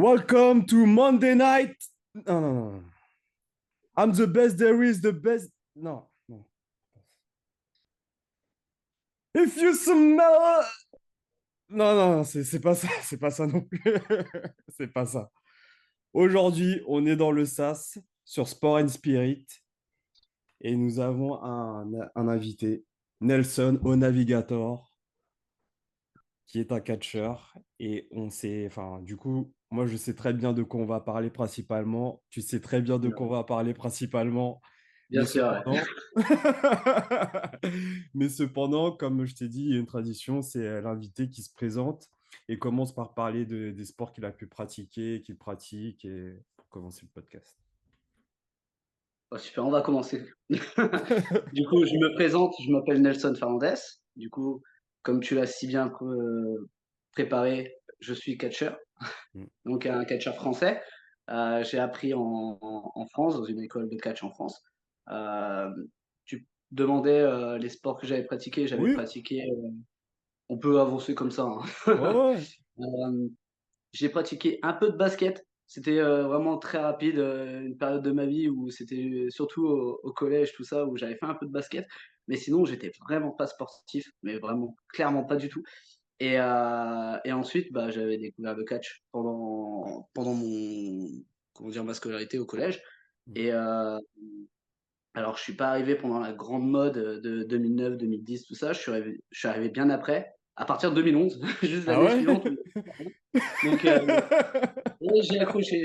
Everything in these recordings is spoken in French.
Welcome to Monday night. Non, non, non. I'm the best there is, the best. Non, non. If you smell. Non, non, non, c'est pas ça, c'est pas ça non plus. C'est pas ça. Aujourd'hui, on est dans le SAS sur Sport and Spirit et nous avons un invité, Nelson au Navigator, qui est un catcheur. Et on sait, enfin, du coup, moi, je sais très bien de quoi on va parler principalement. Tu sais très bien de quoi on va parler principalement. Bien Mais sûr, ouais. cependant, mais cependant, comme je t'ai dit, il y a une tradition, c'est l'invité qui se présente et commence par parler des sports qu'il a pu pratiquer, qu'il pratique, et pour commencer le podcast. Oh, super, on va commencer. Du coup, je me présente, je m'appelle Nelson Fernandez. Du coup, comme tu l'as si bien préparé, je suis catcheur, Mm. donc un catcheur français. J'ai appris en France, dans une école de catch en France. Euh, Tu demandais les sports que j'avais pratiqués. J'avais Oui, pratiqué, on peut avancer comme ça, hein. ouais, ouais. Euh, J'ai pratiqué un peu de basket. C'était vraiment très rapide, une période de ma vie où c'était surtout au collège, tout ça, où j'avais fait un peu de basket. Mais sinon, j'étais vraiment pas sportif, mais vraiment, clairement pas du tout. Et ensuite, bah, j'avais découvert le catch pendant comment dire, ma scolarité au collège. Mm. Et alors, je suis pas arrivé pendant la grande mode de 2009, 2010, tout ça. Je suis arrivé bien après, à partir de 2011, juste Ah l'année ouais? suivante. Donc, ouais, j'ai accroché.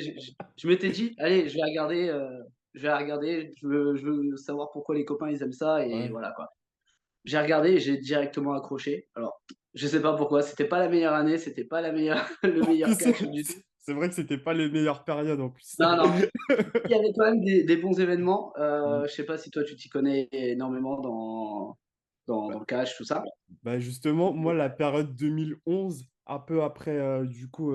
Je m'étais dit, allez, je vais regarder, je veux savoir pourquoi les copains ils aiment ça et Ouais. voilà quoi. J'ai regardé et j'ai directement accroché. Alors, je sais pas pourquoi, c'était pas la meilleure année, c'était pas la meilleure, le En plus, meilleur catch du tout. c'est vrai que c'était pas les meilleures périodes en plus. Non, non, il y avait quand même des bons événements. Mm. Je sais pas si toi tu t'y connais énormément dans Bah, le catch, tout ça. bah, justement, moi, la période 2011, un peu après, du coup,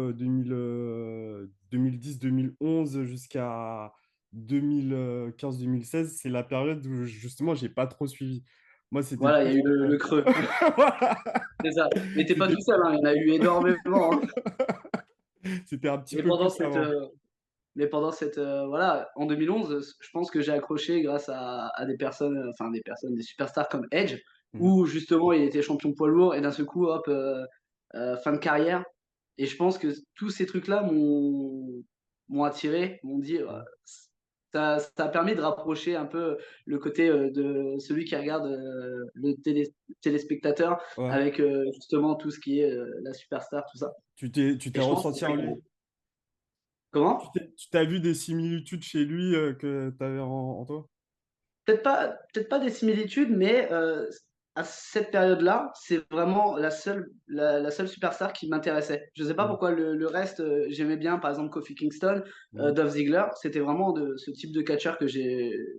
2010-2011 jusqu'à 2015-2016, c'est la période où, justement, j'ai pas trop suivi. Moi, c'était Voilà, il y a plus... eu le creux. Voilà. C'est ça. Mais t'es pas C'était tout seul, hein, il y en a eu énormément, hein. c'était un petit Et peu pendant plus cette, avant. Mais pendant voilà, en 2011, je pense que j'ai accroché grâce à des personnes, enfin des personnes, des superstars comme Edge, Mhm. où justement il était champion poids lourd et d'un seul coup, hop, fin de carrière. Et je pense que tous ces trucs-là m'ont attiré, m'ont dit, ça a permis de rapprocher un peu le côté de celui qui regarde le téléspectateur Ouais. avec justement tout ce qui est la superstar, tout ça. Tu Et t'es je pense que ressenti en lui? comment? Tu t'as vu des similitudes chez lui que tu avais en toi? Peut-être pas des similitudes, mais à cette période-là, c'est vraiment la seule superstar qui m'intéressait. Je ne sais pas Mhm. pourquoi le reste, j'aimais bien, par exemple Kofi Kingston, Mhm. Dolph Ziggler. C'était vraiment ce type de catcheur que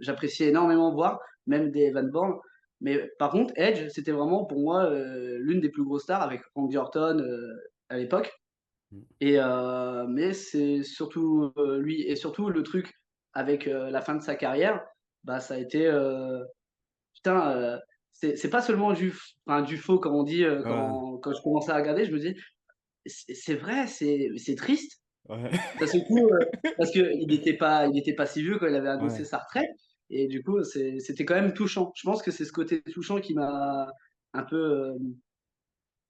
j'appréciais énormément voir, même des Evan Bourne. Mais par contre, Edge, c'était vraiment pour moi l'une des plus grosses stars avec Randy Orton à l'époque. Mais c'est surtout lui et surtout le truc avec la fin de sa carrière, bah ça a été putain, c'est pas seulement enfin, du faux comme on dit Ouais. quand je commençais à regarder, je me dis c'est vrai, c'est triste. Ouais. D'un seul coup, parce que il était pas si vieux quand il avait annoncé Ouais. sa retraite et du coup c'était quand même touchant. Je pense que c'est ce côté touchant qui m'a un peu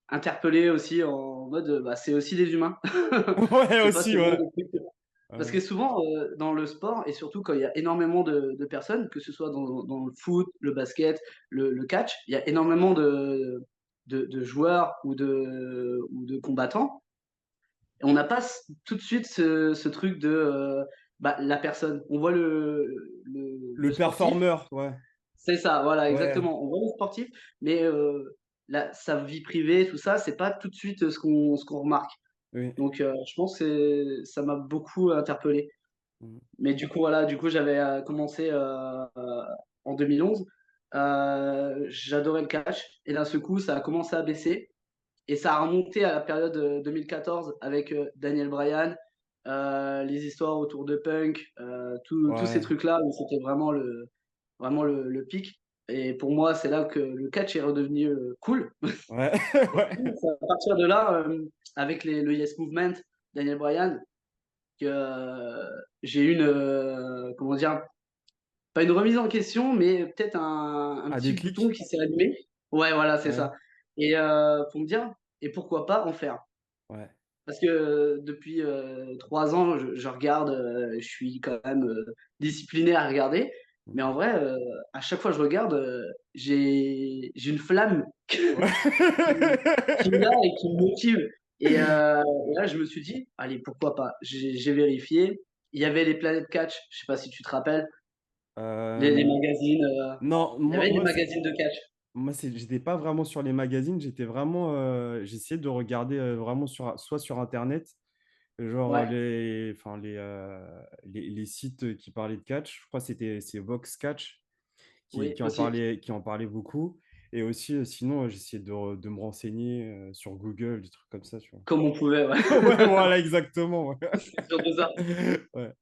interpellé aussi en mode bah c'est aussi des humains. Ouais, C'est pas aussi, seulement ouais. des trucs. Parce Ouais. que souvent, dans le sport, et surtout quand il y a énormément de personnes, que ce soit dans le foot, le basket, le catch, il y a énormément de joueurs ou de combattants. Et on n'a pas tout de suite ce truc de bah, la personne. On voit le Le sportif, performeur, ouais. c'est ça, voilà, Ouais. exactement. On voit le sportif, mais sa vie privée, tout ça, c'est pas tout de suite ce qu'on remarque. Oui. Donc, je pense que ça m'a beaucoup interpellé. Mm. Mais du coup, voilà, du coup, j'avais commencé en 2011. J'adorais le catch. Et d'un seul coup, ça a commencé à baisser. Et ça a remonté à la période 2014 avec Daniel Bryan, les histoires autour de Punk, tous ces Ouais. trucs-là où c'était vraiment le pic. Et pour moi, c'est là que le catch est redevenu cool. Ouais. Ouais. C'est à partir de là, avec le Yes Movement, Daniel Bryan. que j'ai eu une, comment dire? Pas une remise en question, mais peut-être un Un petit bouton déclic? qui s'est allumé. Ouais, voilà, c'est Ouais, ça et pour me dire: «Et pourquoi pas en faire?» ouais, Parce que depuis, 3 ans, je regarde, je suis quand même, discipliné à regarder, mais en OK. vrai, à chaque fois que je regarde, j'ai une flamme Ouais. qui est là et qui me motive et là, je me suis dit: «Allez, pourquoi pas?» J'ai vérifié, il y avait les Planètes Catch, je sais pas si tu te rappelles? Les Hem, magazines, non, il y avait des magazines de catch. j'étais pas vraiment sur les magazines, j'étais vraiment, j'essayais de regarder, vraiment soit sur internet, genre, Ouais, les sites, qui parlaient de catch. Je crois que c'est Vox Catch oui, aussi. qui en parlait beaucoup et aussi, sinon, j'essayais de me renseigner, sur Google, des trucs comme ça, tu vois? Comme on pouvait, ouais. Ouais, voilà, exactement, ouais. C'est surtout ça. Ouais,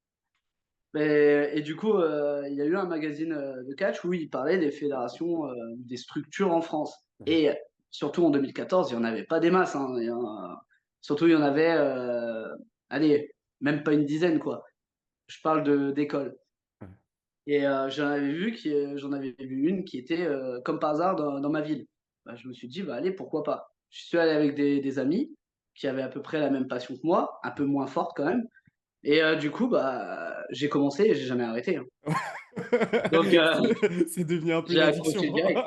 Et du coup, il y a eu un magazine, de catch où il parlait des fédérations, des structures en France ouais, et surtout en 2014, il y en avait pas des masses, hein. Surtout il y en avait, allez, même pas une dizaine, quoi. Je parle d'écoles ouais. et j'en avais vu une qui était, comme par hasard dans ma ville. Bah, je me suis dit: «Bah, allez, pourquoi pas?» Je suis allé avec des amis qui avaient à peu près la même passion que moi, un peu moins forte quand même et du coup, bah, j'ai commencé et j'ai jamais arrêté, hein. Donc C'est devenu un peu j'ai une accroché addiction. direct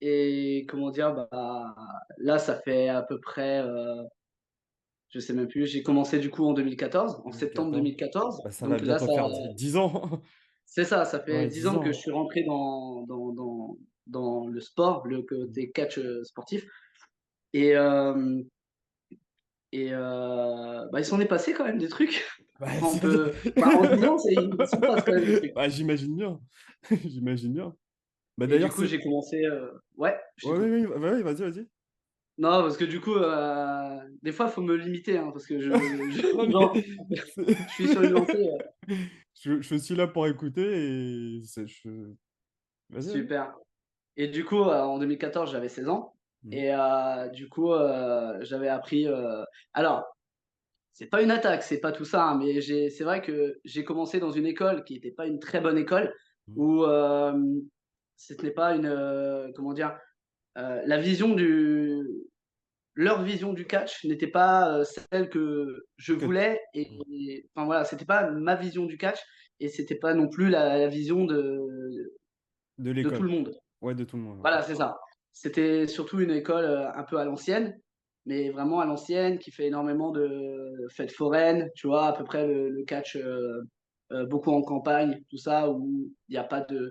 et comment dire? Bah, là, ça fait à peu près, je sais même plus, j'ai commencé du coup en 2014, en septembre 2014. 2014, Bah, ça va donc là, bientôt ça faire 10 ans. c'est ça, ça fait Ouais, 10 10 ans que je ans. suis rentré dans le sport, le Mmh. côté catch, sportif et hem bah, il s'en est passé quand même des trucs. Bah, On peut bah, en 10 ans, c'est il s'en passe quand même des trucs bah, j'imagine bien. J'imagine bien. Bah, et du d'ailleurs, coup, c'est j'ai commencé, ouais, je ouais, oui, t'écoute. oui, bah, oui, vas-y, vas-y. Non, parce que du coup, des fois, faut me limiter, hein, parce que je Non, mais genre, c'est je suis sur une lancée, je suis là pour écouter et c'est je vas-y, vas-y. super et du coup, en 2014, j'avais 16 ans Mmh. et du coup, j'avais appris, alors, c'est pas une attaque, c'est pas tout ça, hein, mais c'est vrai que j'ai commencé dans une école qui était pas une très bonne école Mmh. où, ce n'est pas une, comment dire? La vision du Leur vision du catch n'était pas, celle que je Que voulais mmh, et enfin voilà, c'était pas ma vision du catch et c'était pas non plus la vision de de tout l'école. le monde. Ouais, de tout le monde, OK. Voilà, c'est ça. C'était surtout une école, un peu à l'ancienne, mais vraiment à l'ancienne, qui fait énormément de fêtes foraines, tu vois? À peu près le catch, beaucoup en campagne, tout ça, où il y a pas de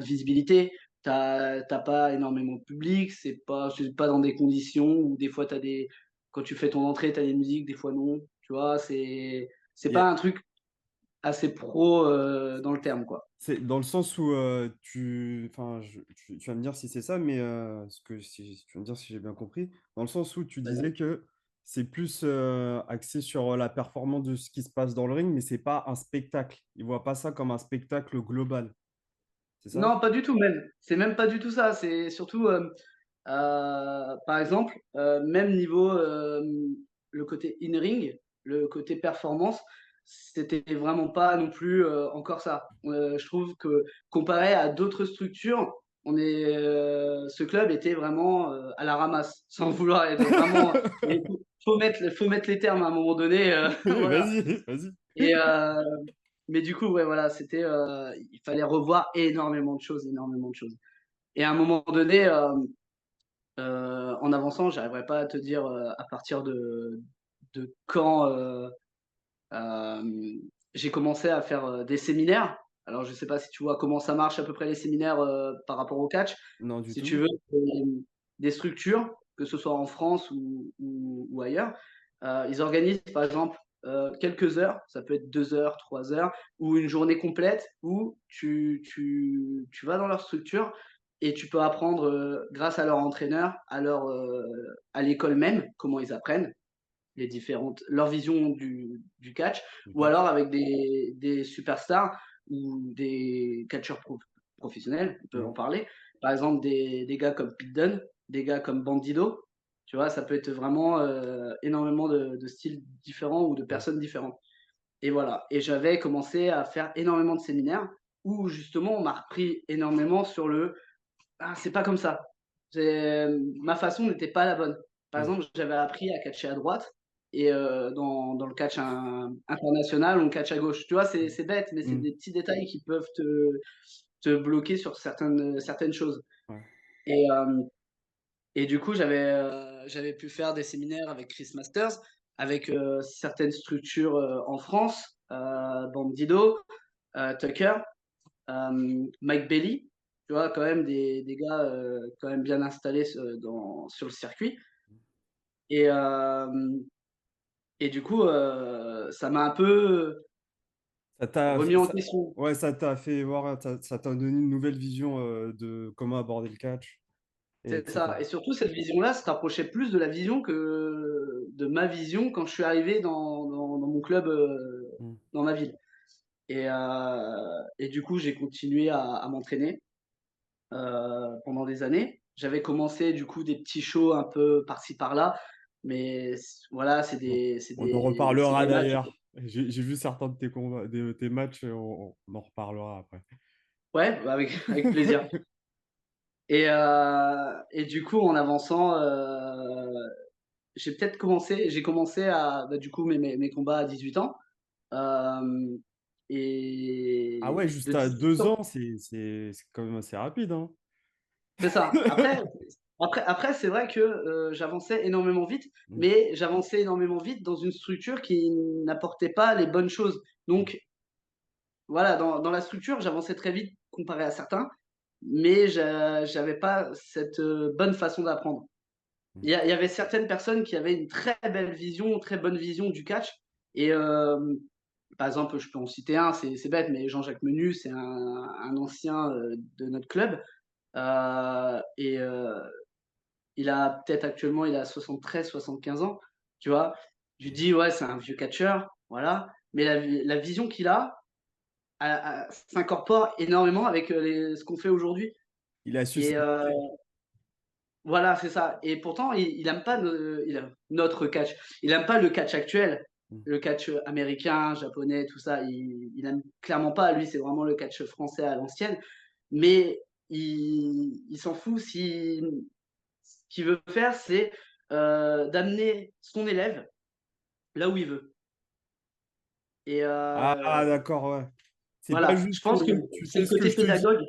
visibilité. Tu as pas énormément de public, c'est pas dans des conditions où des fois quand tu fais ton entrée, tu as des musiques, des fois non, tu vois? C'est Et pas un truc assez pro, dans le terme, quoi. c'est dans le sens où, tu vas me dire si c'est ça, mais si tu vas me dire si j'ai bien compris. Dans le sens où tu Vas-y. disais que c'est plus, axé sur, la performance de ce qui se passe dans le ring, mais c'est pas un spectacle. Ils voient pas ça comme un spectacle global, c'est ça? Non, pas du tout même. C'est même pas du tout ça. C'est surtout, par exemple, même niveau, le côté in-ring, le côté performance, c'était vraiment pas non plus, encore ça. Je trouve que comparé à d'autres structures, ce club était vraiment, à la ramasse, sans vouloir être vraiment mais faut mettre les termes à un moment donné, voilà Vas-y, vas-y. et mais du coup, ouais, voilà, il fallait revoir énormément de choses et à un moment donné, en avançant, j'arriverai pas à te dire, à partir de quand, hem, j'ai commencé à faire, des séminaires. Alors je sais pas si tu vois comment ça marche à peu près les séminaires, par rapport au catch? Non, du Si tu tout. veux, des structures, que ce soit en France ou ailleurs, ils organisent par exemple, quelques heures, ça peut être 2 heures, 3 heures ou une journée complète où tu vas dans leur structure et tu peux apprendre, grâce à leur entraîneur, à l'école même, comment ils apprennent leur vision du catch Du ou catch. alors avec des superstars ou des catcheurs professionnels, on peut Mmh. en parler. Par exemple, des gars comme Pete Dunne, des gars comme Bandido. Tu vois? Ça peut être vraiment, énormément de styles différents ou de Ouais. personnes différentes et voilà et j'avais commencé à faire énormément de séminaires où justement on m'a repris énormément sur le: «Ah, c'est pas comme ça». Ma façon n'était pas la bonne. Par Mmh. exemple, j'avais appris à catcher à droite et dans le catch international, on catch à gauche. Tu vois? C'est bête, mais c'est Mmh. des petits détails qui peuvent te bloquer sur certaines choses Ouais. et du coup, j'avais pu faire des séminaires avec Chris Masters, avec, certaines structures, en France, Bandido, Tucker, Mike Bailey, tu vois? Quand même des gars, quand même bien installés sur le circuit et du coup, ça m'a un peu Ça t'a remis en ça question. ouais, ça t'a fait voir, ça t'a donné une nouvelle vision, de comment aborder le catch et C'est cetera. ça et surtout cette vision-là se rapprochait plus de la vision que de ma vision quand je suis arrivé dans mon club, Mmh. dans ma ville et du coup, j'ai continué à m'entraîner, pendant des années. J'avais commencé du coup des petits shows un peu par-ci par-là, mais voilà, Bon, c'est on en des reparlera matchs. d'ailleurs. J'ai vu certains de tes combats de tes matchs, on en reparlera après. Ouais, bah, avec avec plaisir et du coup, en avançant, j'ai commencé à bah, du coup mes combats à 18 ans, hem Ah ouais, et de juste à 18 2 ans ans, c'est quand même assez rapide, hein? c'est ça. Après c'est vrai que, j'avançais énormément vite, Mmh, mais j'avançais énormément vite dans une structure qui n'apportait pas les bonnes choses. mmh, Donc voilà, dans la structure, j'avançais très vite comparé à certains, mais j'avais pas cette, bonne façon d'apprendre. mmh. Il y avait certaines personnes qui avaient une très belle vision, très bonne vision du catch et par exemple, je peux en citer un, c'est bête, mais Jean-Jacques Menu, c'est un ancien, de notre club, et il a peut-être actuellement, il a 73-75 ans, tu vois? Je lui dis: «Ouais, c'est un vieux catcheur», voilà, mais la vision qu'il s'incorpore énormément avec, ce qu'on fait aujourd'hui Il a su et s'adapter. voilà, c'est ça et pourtant il aime pas il aime notre catch. Il aime pas le catch actuel, Mmh. le catch, américain, japonais, tout ça, il aime clairement pas. Lui, c'est vraiment le catch français à l'ancienne, mais il s'en fout si ce qu'il veut faire, c'est, d'amener son élève là où il veut et Ah d'accord, ouais. C'est pas voilà, je juste, pense que tu c'est fais le ce que côté je te dis. pédagogue.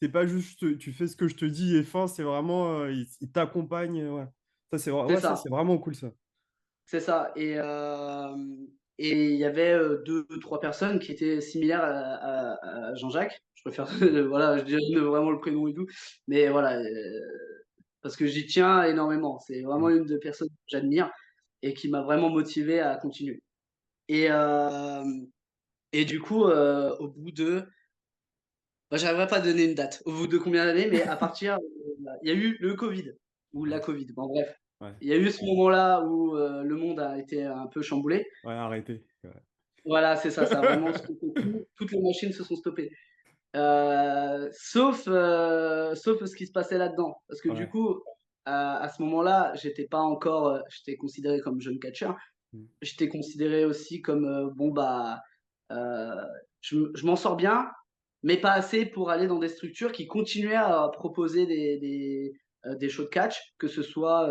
C'est pas juste, tu fais ce que je te dis et fin, c'est vraiment, il t'accompagne, ouais. Ça c'est vrai C'est ouais, ça ça. c'est vraiment cool ça. C'est ça et il y avait, 2-3 personnes qui étaient similaires à Jean-Jacques. Je préfère voilà, je donne vraiment le prénom et tout, mais voilà, parce que j'y tiens énormément. C'est vraiment Mmh. une des personnes que j'admire et qui m'a vraiment motivé à continuer et du coup, au bout de bah, j'arriverai pas à donner une date. Au bout de combien d'années, mais à partir, il y a eu le covid ou la Ouais, covid, bon bref. ouais, Il y a eu ce moment-là où, le monde a été un peu chamboulé. ouais, arrêtez, ouais. Voilà, c'est ça, ça a vraiment stoppé tout, toutes les machines se sont stoppées. Sauf ce qui se passait là-dedans. Parce que du Ouais. coup, à ce moment-là, j'étais pas encore, j'étais considéré comme jeune catcheur. Mmh. J'étais considéré aussi comme, bon bah, heu, je m'en sors bien, mais pas assez pour aller dans des structures qui continuaient à proposer des shows de catch, que ce soit,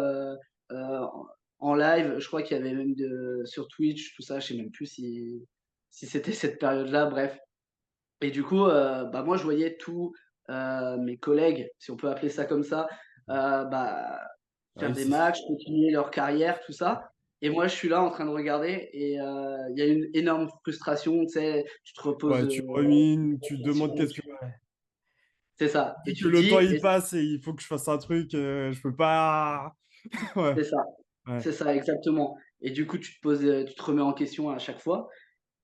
en live. Je crois qu'il y avait même sur Twitch, tout ça, je sais même plus si c'était cette période-là, bref. Et du coup, bah, moi, je voyais tous, mes collègues, si on peut appeler ça comme ça, bah, faire des Réussissent. matchs, continuer leur carrière, tout ça et moi, je suis là en train de regarder et il y a une énorme frustration, tu sais? Tu te reposes, Ouais, tu rumines, tu te la demandes question, qu'est-ce que ouais. c'est ça et Vu tu que te le temps dis il et passe et il faut que je fasse un truc, je peux pas ouais, c'est ça, ouais. c'est ça, exactement et du coup, tu te remets en question à chaque fois.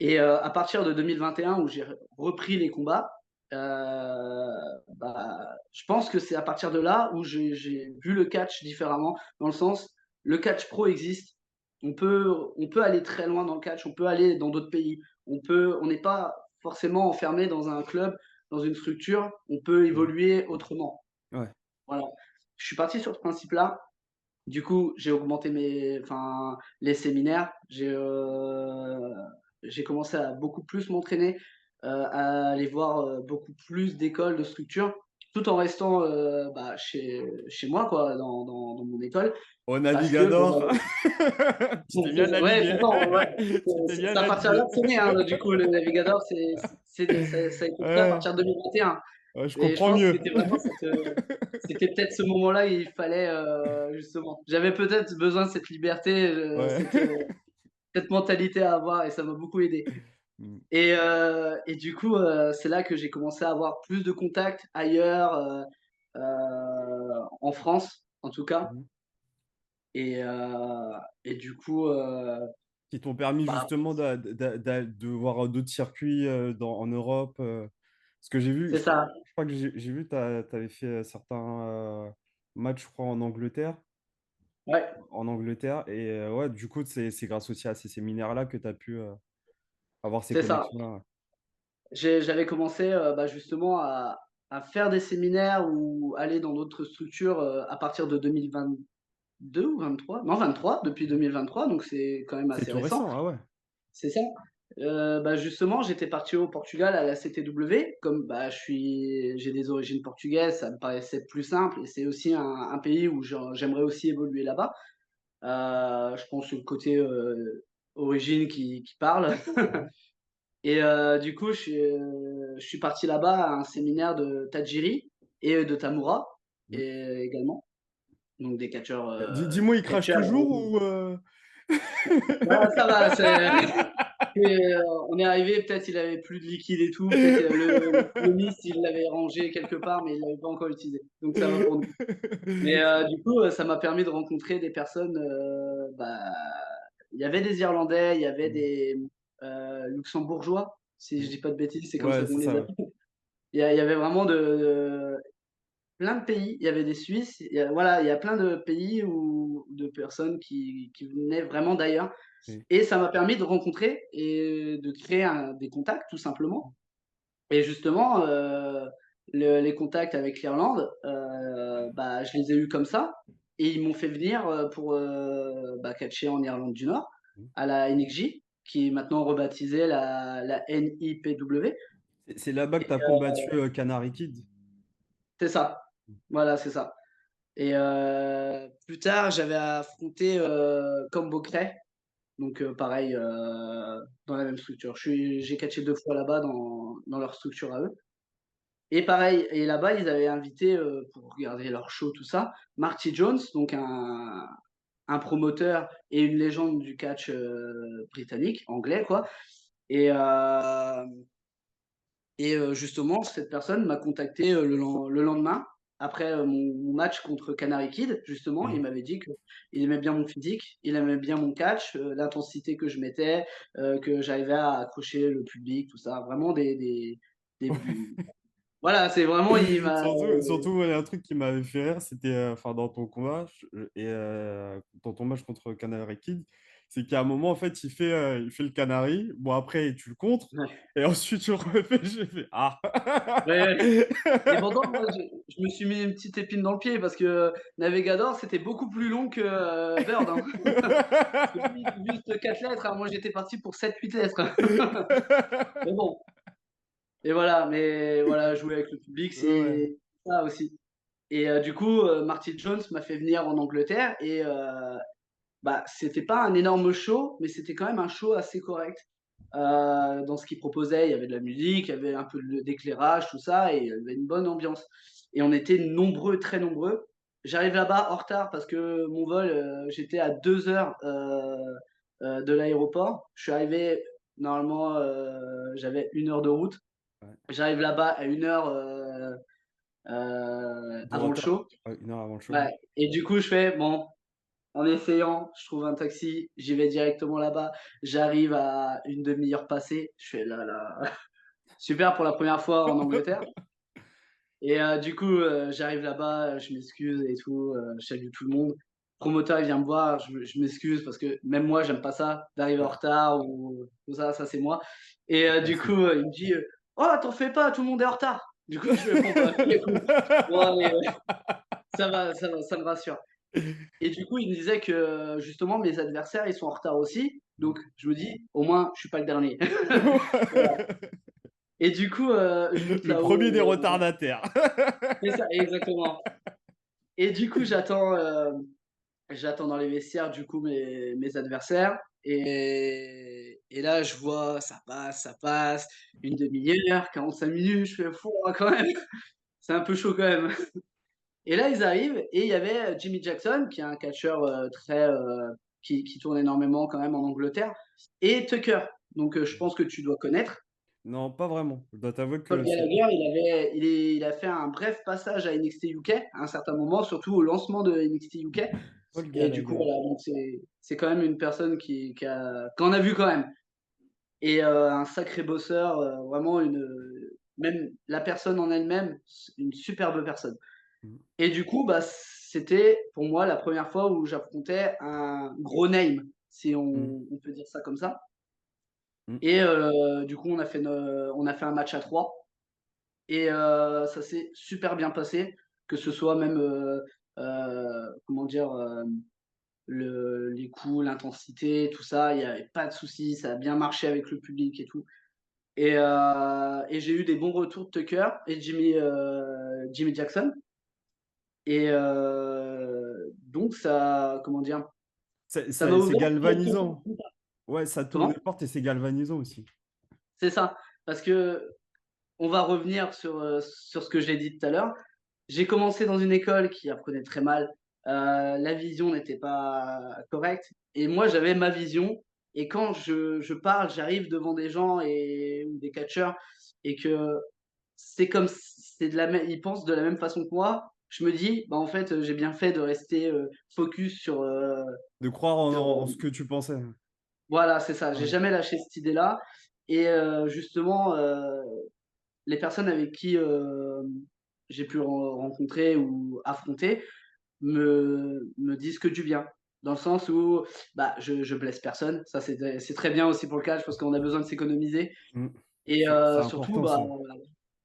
Et à partir de 2021 où j'ai repris les combats, bah, je pense que c'est à partir de là où j'ai vu le catch différemment. Dans le sens, le catch pro existe. On peut aller très loin dans le catch, on peut aller dans d'autres pays. On n'est pas forcément enfermé dans un club, dans une structure, on peut Mmh. évoluer autrement. Ouais. Voilà. Je suis parti sur ce principe-là Du coup, j'ai augmenté les séminaires. J'ai commencé à beaucoup plus m'entraîner, à aller voir, beaucoup plus d'écoles, de structures, tout en restant, chez moi quoi, dans mon école Au parce que, Navigador. Tu t'es bien ouais, navigué. pourtant, ouais, Tu t'es bien c'est à partir de là navigué. que c'est né, hein, du coup, le Navigador, ça a été créé à Ouais, partir de 2021 ouais, je et je comprends pense que mieux. c'était vraiment c'était peut-être ce moment-là, il fallait, justement j'avais peut-être besoin de cette liberté, Ouais. cette mentalité à avoir et ça m'a beaucoup aidé Mm. et du coup, c'est là que j'ai commencé à avoir plus de contacts ailleurs, en France, en tout cas Mhm. et heu et du coup, Qui t'ont permis bah, justement de voir d'autres circuits en Europe. Parce que j'ai vu, c'est ça. je crois que j'ai vu, tu avais fait certains matchs, je crois, Ouais, en Angleterre. Et ouais, du coup, c'est grâce aussi à ces séminaires-là que tu as pu avoir ces c'est ça. connexions-là. J'avais commencé, justement à faire des séminaires ou aller dans d'autres structures, à partir de 2022 ou 23? Non 23, depuis 2023, donc c'est quand même C'est assez tout récent. récent, ah ouais. C'est ça. Justement, j'étais parti au Portugal à la CTW, comme, j'ai des origines portugaises, ça me paraissait plus simple et c'est aussi un pays où j'aimerais aussi évoluer là-bas. Je pense que le côté, origine qui parle. Mhm. Et du coup, je suis parti là-bas à un séminaire de Tajiri et de Tamura Mhm. et également, donc des catcheurs, Dis-moi, il crache catcheurs toujours ou bah, ça va, on est arrivé, peut-être il avait plus de liquide et tout, peut-être, le mist, il l'avait rangé quelque part, mais il l'avait pas encore utilisé, donc ça va pour nous. Mais du coup, ça m'a permis de rencontrer des personnes, il y avait des Irlandais, il y avait des, Luxembourgeois, si je dis pas de bêtises, c'est comme ça Ouais, qu'on c'est les ça, ouais. appelle. Il y avait vraiment plein de pays. Il y avait des Suisses, il y a plein de pays ou de personnes qui venaient vraiment d'ailleurs Oui. et ça m'a permis de rencontrer et de créer des contacts tout simplement et justement, les contacts avec l'Irlande, je les ai eus comme ça et ils m'ont fait venir, pour, catcher en Irlande du Nord, Mhm. à la NXJ, qui est maintenant rebaptisée la NIPW. C'est là-bas que tu as combattu Canary Kid. C'est ça, voilà, c'est ça. Et plus tard, j'avais affronté, Combo Cray, donc pareil, dans la même structure. J'ai catché 2 fois là-bas dans leur structure à eux et pareil et là-bas, ils avaient invité, pour regarder leur show, tout ça, Marty Jones, donc un promoteur et une légende du catch, britannique, anglais quoi et justement, cette personne m'a contacté, le lendemain, après, mon match contre Canary Kid, justement. Il Oui. m'avait dit qu'il aimait bien mon physique, il aimait bien mon catch, l'intensité que je mettais, que j'arrivais à accrocher le public, tout ça. Vraiment des voilà, c'est vraiment il m'a Surtout, il y a un truc qui m'avait fait rire, c'était enfin dans ton combat et dans ton match contre Canary Kid, c'est qu'à un moment, en fait, il fait le Canary. Bon, après, tu le contres. ouais, Et ensuite, tu le refais. J'ai fait Ah. ouais, ouais. Et pourtant, moi, je me suis mis une petite épine dans le pied parce que Navigador, c'était beaucoup plus long que, Bird, hein. Parce que lui, juste 4 lettres, hein, moi j'étais parti pour 7-8 lettres. Mais bon, et voilà, mais voilà, jouer avec le public, Ouais. c'est ça aussi. Et du coup, Marty Jones m'a fait venir en Angleterre et c'était pas un énorme show, mais c'était quand même un show assez correct. Dans ce qu'il proposait, il y avait de la musique, il y avait un peu d'éclairage, tout ça et il y avait une bonne ambiance. Et on était nombreux, très nombreux. J'arrive là-bas en retard parce que mon vol, j'étais à 2 heures, de l'aéroport. Je suis arrivé normalement, j'avais 1 heure de route. Ouais. J'arrive là-bas à 1 heure, De avant le retard. show. Ouais, 1 heure avant le show. Ouais et du coup, je fais: «Bon», en essayant, je trouve un taxi, j'y vais directement là-bas. J'arrive à une demi-heure passée, je fais: «Là là, super pour la première fois en Angleterre» et du coup, j'arrive là-bas, je m'excuse et tout, je salue tout le monde. Le promoteur, il vient me voir, je m'excuse parce que même moi, j'aime pas ça, d'arriver en Ouais, retard ou tout ça, ça c'est moi et du coup, classique. il me dit: «Oh, t'en fais pas, tout le monde est en retard». Du coup, je fais: «Bon, bah, écoute, bon allez, ça va, ça me rassure» Et du coup, il me disait que justement mes adversaires, ils sont en retard aussi. Mmh. Donc je me dis: «Au moins, je suis pas le dernier». Voilà. Et du coup, je monte Le 1er des là-haut, retardataires. c'est ça, exactement. Et du coup, j'attends dans les vestiaires, du coup, mes adversaires et là, je vois ça passe, une demi heure, 45 minutes, je fais: «Pouah, quand même, c'est un peu chaud quand même». Et là, ils arrivent et il y avait, Jimmy Jackson qui est un catcheur, très, qui tourne énormément quand même en Angleterre et Tucker, donc je pense que tu dois connaître. Non, pas vraiment. Je dois t'avouer Paul que c'est Gallagher, il a fait un bref passage à NXT UK à un certain moment, surtout au lancement de NXT UK Paul et du coup, Gallagher. voilà, donc c'est quand même une personne qu'on a vu quand même et un sacré bosseur, vraiment même la personne en elle-même, une superbe personne. Mmh. Et du coup, bah, c'était pour moi la première fois où j'affrontais un gros name, si Mmh. on peut dire ça comme ça Mmh. et du coup, on a fait un match à 3 et ça s'est super bien passé, que ce soit même, comment dire? Les coups, l'intensité, tout ça, il y avait pas de souci, ça a bien marché avec le public et tout et j'ai eu des bons retours de Tucker et Jimmy Jackson et donc ça comment dire? Ça m'a C'est ouvert quelques portes. galvanisant. Ouais, ça t'ouvre des Comment? portes et c'est galvanisant aussi. C'est ça, parce qu'on va revenir sur ce que j'ai dit tout à l'heure. J'ai commencé dans une école qui apprenait très mal, la vision n'était pas correcte et moi j'avais ma vision et quand je parle, j'arrive devant des gens ou des catcheurs et que c'est comme c'est de la même ils pensent de la même façon que moi, je me dis: «Bah, en fait, j'ai bien fait de rester, focus De croire en sur, en ce que tu pensais. voilà, c'est ça, j'ai Ouais. jamais lâché cette idée-là et justement, les personnes avec qui, j'ai pu rencontrer ou affronter me disent que du bien. Dans le sens où, bah, je blesse personne, ça c'est très bien aussi pour le catch parce qu'on a besoin de s'économiser Mmh. et C'est surtout, important bah, ça.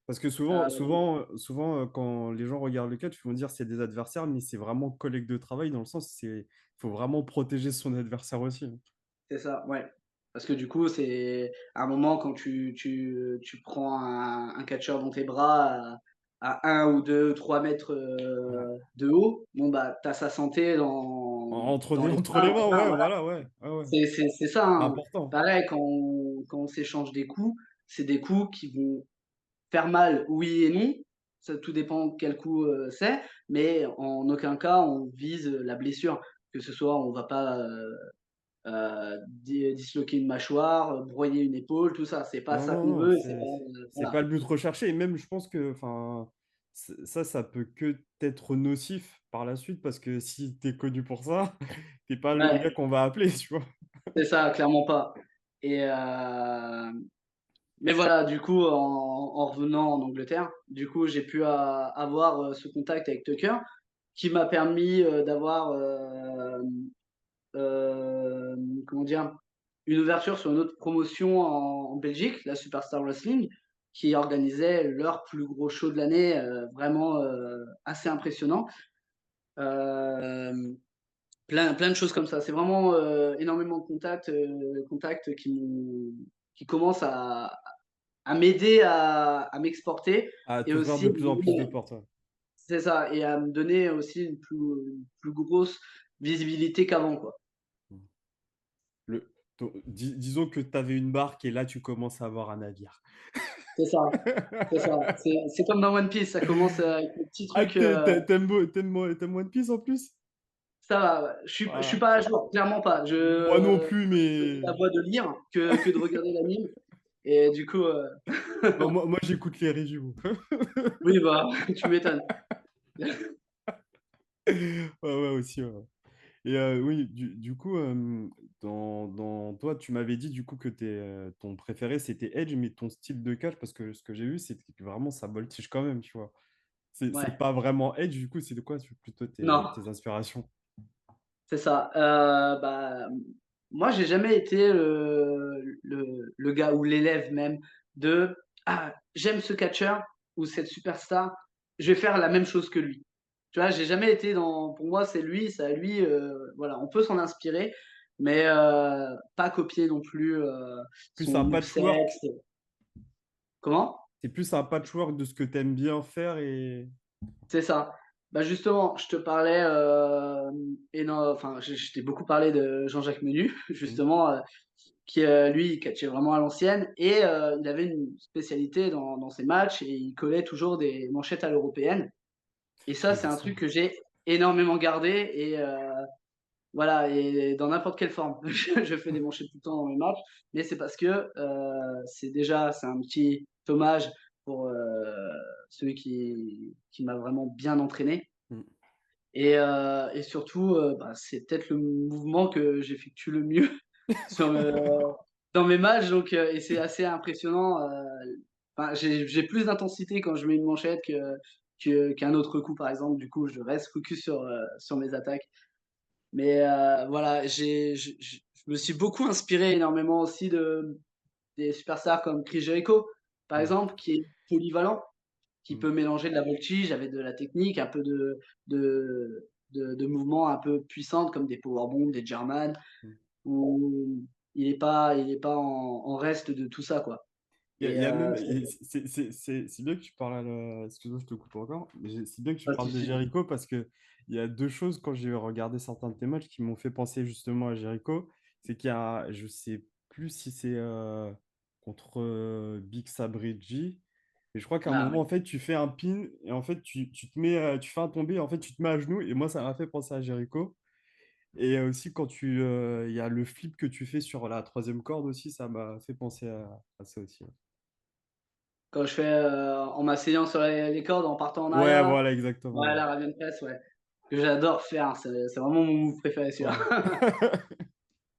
Parce que heu, quand les gens regardent le catch, ils vont dire: «C'est des adversaires», mais c'est vraiment collègue de travail dans le sens, faut vraiment protéger son adversaire aussi, hein. c'est ça, ouais. Parce que du coup, c'est à un moment quand tu prends un catcheur dans tes bras à 1 ou 2 3 mètres, Ouais. de haut, bon, bah, tu as sa santé dans les Entre mains, les mains, enfin, ouais, voilà. voilà, ouais. Ouais, ouais. C'est ça, C'est hein. important. Pareil quand on s'échange des coups, c'est des coups qui vont faire mal, oui et non, ça tout dépend quel coup, c'est, mais en aucun cas on vise, la blessure. Que ce soit on va pas, disloquer une mâchoire, broyer une épaule, tout ça, c'est pas Non, ça non, qu'on non, veut et c'est pas, c'est voilà. pas le but recherché et même je pense que enfin, ça peut que être nocif par la suite parce que si tu es connu pour ça, tu es pas le Ouais, gars qu'on va appeler, tu vois? c'est ça, clairement pas et mais voilà, du coup, en revenant en Angleterre, du coup, j'ai pu avoir, ce contact avec Tucker qui m'a permis, d'avoir, comment dire? Une ouverture sur une autre promotion en Belgique, la Superstar Wrestling, qui organisait leur plus gros show de l'année, vraiment, assez impressionnant. Hem, plein de choses comme ça. C'est vraiment, énormément de contacts qui commencent à m'aider à m'exporter À et t'ouvrir aussi de plus en plus de portes, ouais. c'est ça et à me donner aussi une plus grosse visibilité qu'avant, quoi. Mmh. Disons que tu avais une barque et là tu commences à avoir un navire. C'est ça, c'est ça. C'est comme dans One Piece, ça commence, avec des petits Ah, trucs, tu One Piece en plus? ça va, ouais. Je suis Ah, pas à jour, clairement pas. moi non plus, Je fais la mais voix de lire que de regarder l'anime et du coup, non, moi j'écoute les reviews. oui, bah, tu m'étonnes. Ouais, ouais, aussi, ouais, ouais. Et oui, du coup, dans toi, tu m'avais dit du coup que ton préféré c'était Edge, mais ton style de catch, parce que ce que j'ai vu, c'est que vraiment ça voltige quand même, tu vois? C'est Ouais, pas vraiment Edge, du coup, c'est de quoi plutôt non, tes inspirations? c'est ça. Bah, moi, j'ai jamais été le gars ou l'élève même de: «Ah, j'aime ce catcheur ou cette superstar, je vais faire la même chose que lui». Tu vois, j'ai jamais été dans pour moi, c'est lui, c'est à lui, voilà, on peut s'en inspirer, mais pas copier non plus, Plus son un moveset. patchwork. Comment? C'est plus un patchwork de ce que tu aimes bien faire et C'est ça. Bah, justement, je te parlais, et non, enfin, je t'ai beaucoup parlé de Jean-Jacques Menu, mmh, justement, qui, lui, il catchait vraiment à l'ancienne et il avait une spécialité dans ses matchs et il collait toujours des manchettes à l'européenne et ça, j'ai c'est vu un ça. truc que j'ai énormément gardé et voilà et dans n'importe quelle forme. Je fais des manchettes tout le temps dans mes matchs, mais c'est parce que, c'est un petit hommage pour, celui qui m'a vraiment bien entraîné Mmh. et surtout, bah, c'est peut-être le mouvement que j'effectue le mieux sur le dans mes matchs donc et c'est assez impressionnant, enfin j'ai plus d'intensité quand je mets une manchette qu'un autre coup, par exemple. Du coup, je reste focus sur mes attaques. Mais voilà, je me suis beaucoup inspiré énormément aussi des superstars comme Chris Jericho, par Mmh. exemple, qui est polyvalent, qui Mmh. peut mélanger de la voltige avec de la technique, un peu de mouvements un peu puissantes comme des powerbombs, des German, Mmh. où il est pas en reste de tout ça, quoi. Il Et y a même, c'est bien que tu parles excuse-moi, je te coupe encore, mais c'est bien que tu pas de parles de souci. Jericho parce que il y a deux choses quand j'ai regardé certains de tes matchs qui m'ont fait penser justement à Jericho. C'est qu'il y a, je sais plus si c'est contre Big Sabri, mais je crois qu'à un Ah moment, oui. en fait, tu fais un pin et en fait, tu te mets, tu fais un tombé, en fait, tu te mets à genoux et moi, ça m'a fait penser à Jericho. Et aussi, quand il y a le flip que tu fais sur la troisième corde aussi, ça m'a fait penser à ça aussi. Ouais, Quand je fais, en m'asseyant sur les cordes, en partant en arrière ouais, là? voilà, exactement. Ouais, Ouais. la Raven Press, ouais. Que j'adore faire, c'est vraiment mon move préféré celui-là. Ouais.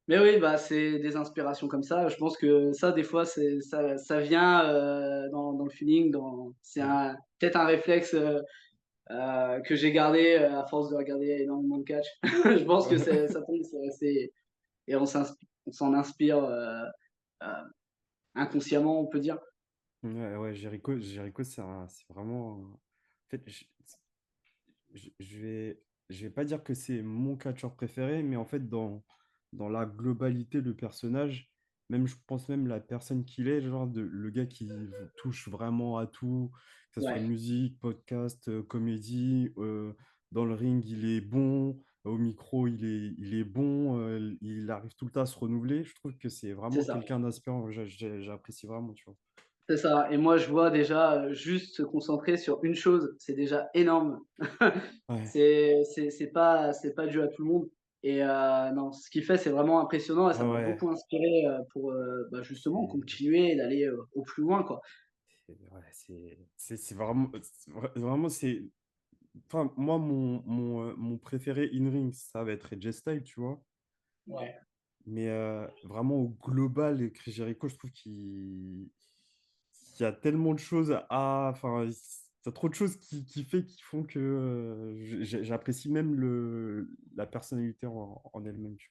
Mais oui, bah, c'est des inspirations comme ça. Je pense que ça, des fois, ça vient, dans le feeling, c'est Mm. un peut-être un réflexe, que j'ai gardé, à force de regarder énormément de catch. Je pense que ça tombe, c'est resté et on s'en inspire, heu, inconsciemment, on peut dire. Ouais, ouais, Jericho, c'est vraiment. En fait, je je vais pas dire que c'est mon catcheur préféré, mais en fait, dans la globalité, le personnage, même, je pense même la personne qu'il est, genre le gars qui touche vraiment à tout, que ce soit Ouais, musique, podcast, comédie, dans le ring, il est bon, au micro, il est bon, il arrive tout le temps à se renouveler. Je trouve que c'est c'est vraiment ça. quelqu'un d'inspirant. J'apprécie vraiment, tu vois. C'est ça et moi, je vois déjà, juste se concentrer sur une chose, c'est déjà énorme. Ouais, C'est pas dû à tout le monde et non, ce qu'il fait, c'est vraiment impressionnant et ça ouais, m'a ouais. beaucoup inspiré, pour, bah, justement C'est. continuer et d'aller, au plus loin, quoi. Ouais, c'est vraiment, vraiment, enfin, moi, mon préféré in-ring, ça va être AJ Styles, tu vois. Ouais. Mais vraiment, au global, Chris Jericho, je trouve qu'il y a tellement de choses à. Enfin, il y a trop de choses qui font que j'apprécie même la personnalité en elle-même, tu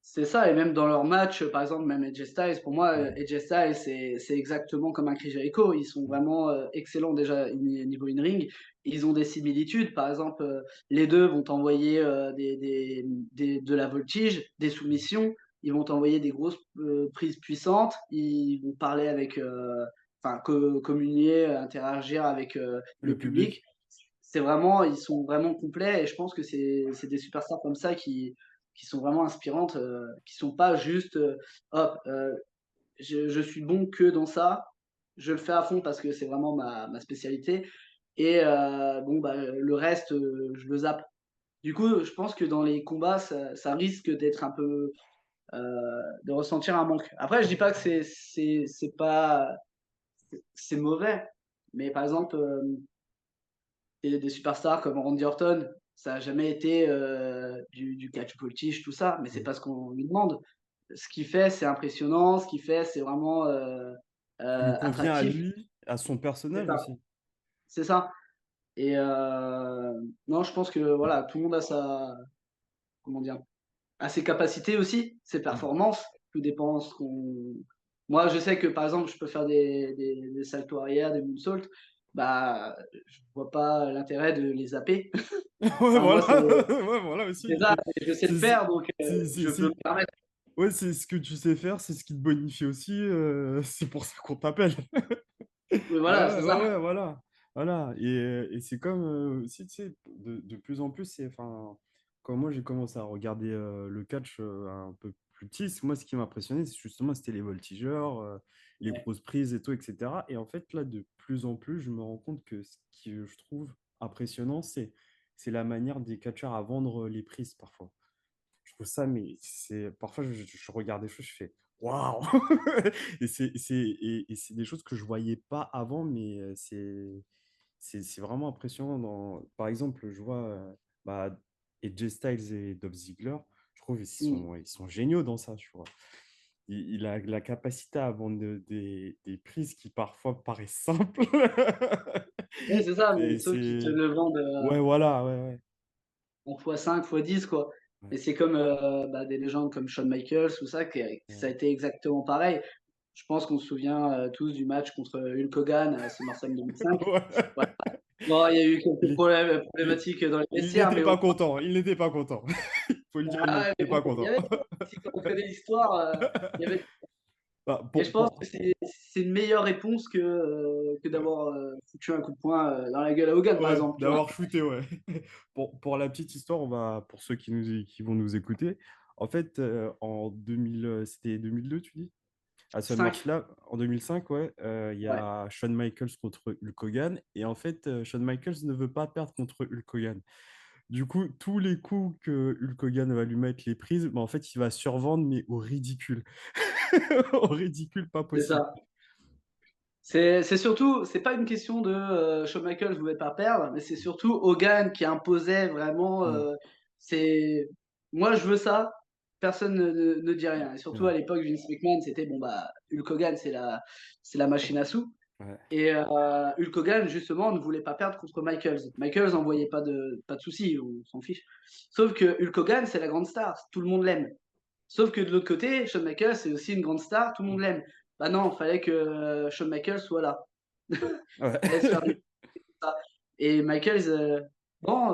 C'est ça et même dans leurs matchs, par exemple, même AJ Styles, pour moi, vois. AJ Styles, c'est exactement comme un Chris Jericho. Ils sont Mm, vraiment, excellents déjà niveau in-ring. Ils ont des similitudes. Par exemple, les 2 vont t'envoyer, de la voltige, des mm. soumissions. Ils vont t'envoyer des grosses, prises puissantes. Ils vont parler avec, enfin communier, interagir avec, Le le public. public. C'est vraiment ils sont vraiment complets et je pense que c'est des superstars comme ça qui sont vraiment inspirantes, qui sont pas juste, hop, je suis bon que dans ça, je le fais à fond parce que c'est vraiment ma spécialité et bon, bah, le reste, je le zappe. Du coup, je pense que dans les combats, ça risque d'être un peu, de ressentir un manque. Après, je dis pas que c'est pas c'est mauvais, mais par exemple, des superstars comme Randy Orton, ça a jamais été, du catch voltige, tout ça, mais c'est Mm. pas ce qu'on lui demande. Ce qu'il fait, c'est impressionnant, ce qu'il fait, c'est vraiment, Ce qui lui convient à attractif. lui, à son C'est personnage ça, aussi. c'est ça et non, je pense que voilà, tout le monde a comment dire? A ses capacités aussi, ses Mm. performances, tout dépend ce qu'on moi, je sais que, par exemple, je peux faire des saltos arrière, des moonsaults, bah, je vois pas l'intérêt de les zapper. Ouais, Enfin, moi, voilà, ouais, voilà aussi. c'est ça, je sais le C'est, c'est, faire, donc je peux me permettre. ouais, c'est ce que tu sais faire, c'est ce qui te bonifie aussi. C'est pour ça qu'on t'appelle. Mais Ouais, voilà, c'est ça. ouais, voilà. Voilà. Et c'est comme aussi, tu sais, de plus en plus, enfin, quand moi j'ai commencé à regarder le catch un peu plus petit, moi ce qui m'a impressionné, c'est justement, c'était les voltigeurs, les Ouais. grosses prises et tout, etc. Et en fait, là, de plus en plus, je me rends compte que ce qui, je trouve impressionnant, c'est la manière des catcheurs à vendre les prises parfois. Je trouve ça, mais c'est parfois je regarde des choses, je fais waouh! Et c'est des choses que je voyais pas avant, mais c'est vraiment impressionnant. Par exemple, je vois bah, AJ Styles et Dolph Ziggler, je trouve Mm. ils sont géniaux dans ça, tu vois. Il a la capacité à vendre des prises qui parfois paraissent simples. Ouais, c'est ça, mais sauf qu'ils te C'est... le vendent Ouais, voilà, ouais, ouais. en x5, x10, quoi. Ouais, Et c'est comme bah, des légendes comme Shawn Michaels, tout ça, ça a ouais. été exactement pareil. Je pense qu'on se souvient tous du match contre Hulk Hogan à SummerSlam 2005. Ouais. Ouais. Bon, il y a eu quelques Il, il, problématiques dans les il vestiaires, n'était mais au pas moins, content. Il n'était pas content. Il faut le dire, il ah ouais, mais n'était bon, pas il y content. avait, si on connaît l'histoire, il y avait. Bah, Et je pense que c'est une meilleure réponse que d'avoir foutu un coup de poing dans la gueule à Hogan, par ouais, exemple, tu vois. d'avoir shooté, ouais. Pour la petite histoire, pour ceux qui vont nous écouter, en fait, en 2000, c'était 2002, tu dis? À 5. SummerSlam, en 2005, ouais, il y Ouais, a Shawn Michaels contre Hulk Hogan. Et en fait, Shawn Michaels ne veut pas perdre contre Hulk Hogan. Du coup, tous les coups que Hulk Hogan va lui mettre les prises, bah, en fait, il va survendre, mais au ridicule. Au ridicule, pas c'est possible. ça. C'est surtout, c'est pas une question de Shawn Michaels voulait pas perdre, mais c'est surtout Hogan qui imposait vraiment. Mm. C'est moi je veux ça, personne ne dit rien. Et surtout Ouais, à l'époque Vince McMahon, c'était bon bah Hulk Hogan c'est la machine à sous. ouais, Et Hulk Hogan justement ne voulait pas perdre contre Michaels. Michaels n'envoyait pas de soucis, on s'en fiche. Sauf que Hulk Hogan c'est la grande star, tout le monde l'aime. Sauf que de l'autre côté, Shawn Michaels c'est aussi une grande star, tout le monde l'aime. Bah non, il fallait que Shawn Michaels soit là. ouais. Fallait se faire du ça. Et Michaels, bon,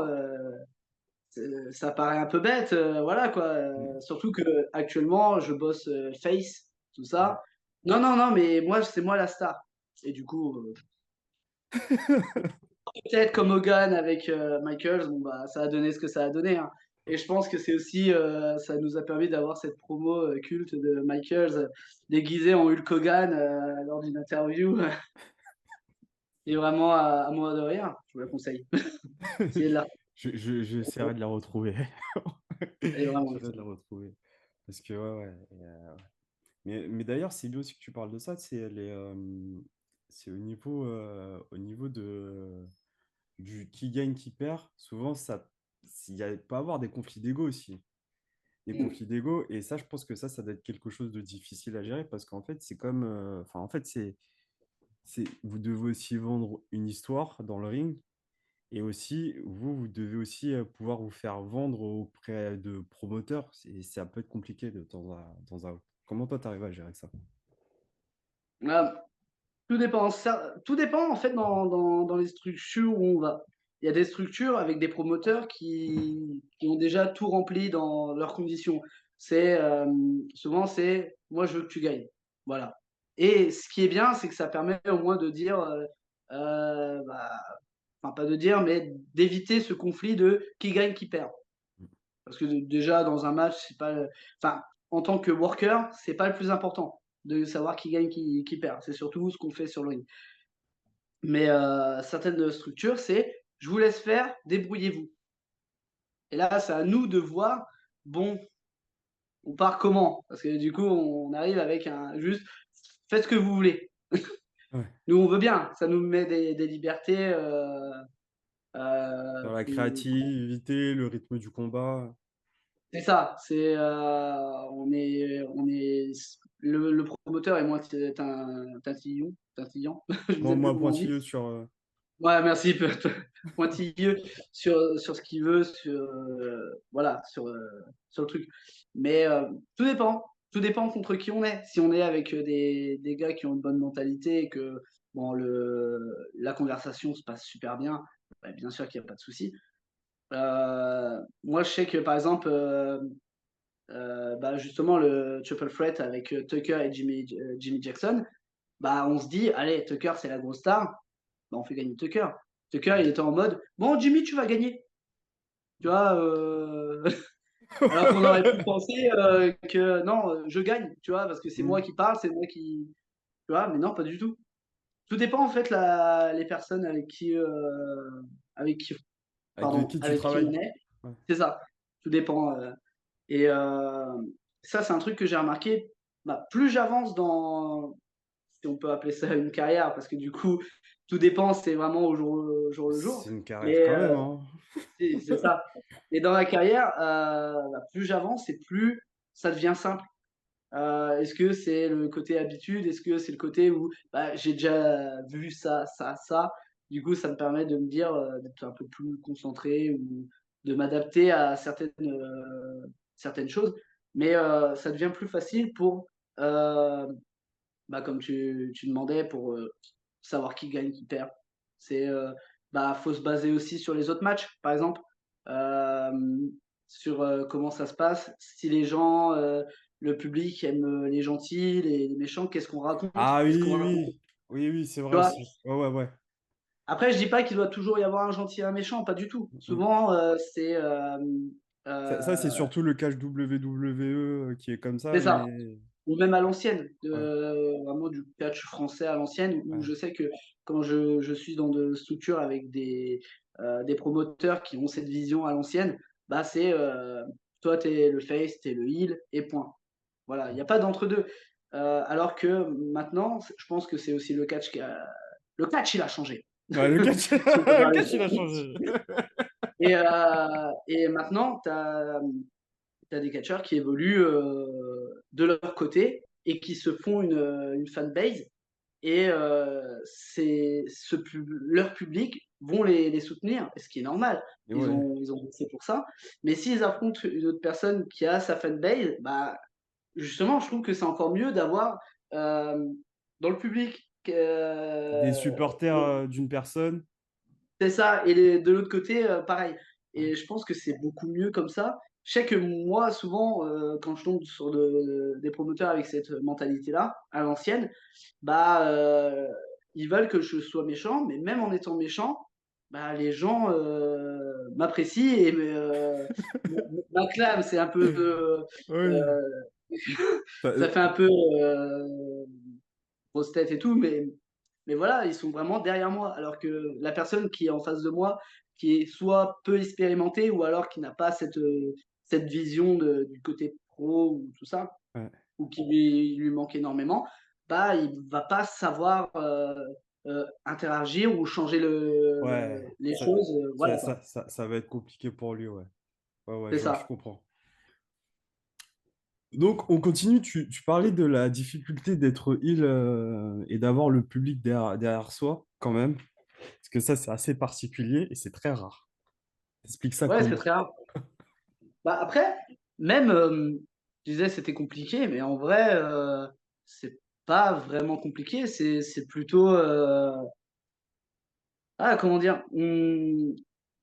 ça paraît un peu bête, voilà quoi. Mm. Surtout que actuellement, je bosse Face, tout Ouais. ça. Non, non, non, mais moi, c'est moi la star. Et du coup, peut-être comme Hogan avec Michaels, bon bah, ça a donné ce que ça a donné, hein. Et je pense que c'est aussi, ça nous a permis d'avoir cette promo culte de Michaels déguisé en Hulk Hogan lors d'une interview. Et vraiment à moi de rire, je vous la conseille. Essayez de la J'essaierai de la retrouver. elle est vraiment J'essaierai de la excellente. retrouver. Parce que, ouais, ouais. Mais d'ailleurs, c'est bien aussi que tu parles de ça. C'est au niveau du qui gagne, qui perd. Souvent, peut avoir des conflits d'ego aussi. Des Mm. conflits d'ego. Et ça, je pense que ça doit être quelque chose de difficile à gérer parce qu'en fait, c'est comme. Enfin, en fait, vous devez aussi vendre une histoire dans le ring. Et aussi, vous devez aussi pouvoir vous faire vendre auprès de promoteurs. Ça peut être compliqué de temps à autre. Comment toi, tu arrives à gérer ça? Ah, tout dépend. Tout dépend en fait dans les structures où on va. Il y a des structures avec des promoteurs qui ont déjà tout rempli dans leurs conditions. Souvent c'est moi je veux que tu gagnes. Voilà. Et ce qui est bien, c'est que ça permet au moins de dire, bah, enfin pas de dire, mais d'éviter ce conflit de qui gagne, qui perd. Parce que déjà, dans un match, c'est pas. Enfin, en tant que worker, c'est pas le plus important de savoir qui gagne, qui perd. C'est surtout ce qu'on fait sur le ring. Mais certaines structures, c'est je vous laisse faire, débrouillez-vous. Et là, c'est à nous de voir, bon, on part comment? Parce que du coup, on arrive avec un juste faites ce que vous voulez. Ouais. Nous, on veut bien, ça nous met des libertés. Dans la Plus, créativité, le rythme du combat. c'est ça, on est, le promoteur est moins tintillant, je ne sais plus Moi, comment on dit. pointilleux sur. Ouais, merci, pointilleux sur ce qu'il veut, voilà, sur le truc. Mais tout dépend contre qui on est. Si on est avec des gars qui ont une bonne mentalité et que bon, la conversation se passe super bien, bah, bien sûr qu'il n'y a pas de souci. Moi, je sais que, par exemple, bah, justement, le triple threat avec, Tucker et Jimmy Jackson, bah, on se dit: «Allez, Tucker, c'est la grosse star, bah, on fait gagner Tucker». Tucker, il était en mode: «Bon, Jimmy, tu vas gagner». Tu vois? Alors qu'on aurait pu penser, que non, je gagne, tu vois? Parce que c'est moi Mmh. qui parle, c'est moi qui tu vois? Mais non, pas du tout. Tout dépend en fait les personnes avec qui Avec qui tu avec qui on travailles? est. Ouais. C'est ça, tout dépend, et ça, c'est un truc que j'ai remarqué, bah, plus j'avance dans si on peut appeler ça une carrière, parce que du coup, tout dépend, c'est vraiment au jour le jour. C'est une carrière Mais quand même, hein. si, c'est ça. Et dans la carrière, bah, plus j'avance et plus ça devient simple. Est-ce que c'est le côté habitude? Est-ce que c'est le côté où, bah, j'ai déjà vu ça, ça, ça, du coup, ça me permet de me dire, d'être un peu plus concentré ou de m'adapter à certaines choses. Mais, ça devient plus facile pour, heu, bah, comme tu demandais pour, savoir qui gagne, qui perd. C'est, bah, faut se baser aussi sur les autres matchs, par exemple, hem, sur, comment ça se passe. Si les gens, le public aime, les gentils, les méchants, qu'est-ce qu'on raconte? Ah Est-ce qu'on oui, raconte oui. Oui, oui, c'est tu vrai vois? aussi. Ouais, ouais, ouais. Après, je dis pas qu'il doit toujours y avoir un gentil et un méchant, pas du tout. Mmh. Souvent, Ça, c'est surtout le catch WWE qui est comme ça, c'est ça. mais Ou même à l'ancienne, ouais, vraiment du catch français à l'ancienne, où ouais. je sais que quand je suis dans de structures avec des promoteurs qui ont cette vision à l'ancienne, bah, c'est, toi tu es le face, tu es le heel et point. Voilà, il y a pas d'entre 2. Alors que maintenant, je pense que c'est aussi le catch il a changé. Ouais, le catch, Si on peut le parler catch, il a changé. et maintenant tu as des catcheurs qui évoluent, de leur côté et qui se font une fanbase et c'est leur public vont les soutenir, ce qui est normal. Et ouais. Ils ont bossé pour ça. Mais s'ils affrontent une autre personne qui a sa fanbase, bah, justement, je trouve que c'est encore mieux d'avoir, dans le public Des supporters d'une personne. c'est ça et de l'autre côté, pareil Ouais. et je pense que c'est beaucoup mieux comme ça. Je sais que moi, souvent, quand je tombe sur des promoteurs avec cette mentalité-là, à l'ancienne, bah, ils veulent que je sois méchant, mais même en étant méchant, bah, les gens, m'apprécient et m'acclament. C'est un peu, Oui. Ça, ça fait un peu, grosse tête et tout, mais voilà, ils sont vraiment derrière moi. Alors que la personne qui est en face de moi, qui est soit peu expérimentée ou alors qui n'a pas cette vision du côté pro ou tout ça, ouais. ou qui lui manque énormément, bah, il va pas savoir, interagir ou changer Ouais. les choses, voilà quoi. Ça va être compliqué pour lui, ouais. Ouais, ouais, C'est je ça. comprends. Donc, on continue. Tu parlais de la difficulté d'être heal et d'avoir le public derrière soi, quand même. Parce que ça, c'est assez particulier et c'est très rare. Explique ça Ouais, c'est comment? très rare. Bah, après, même, je disais c'était compliqué, mais en vrai, c'est pas vraiment compliqué. C'est plutôt, comment dire?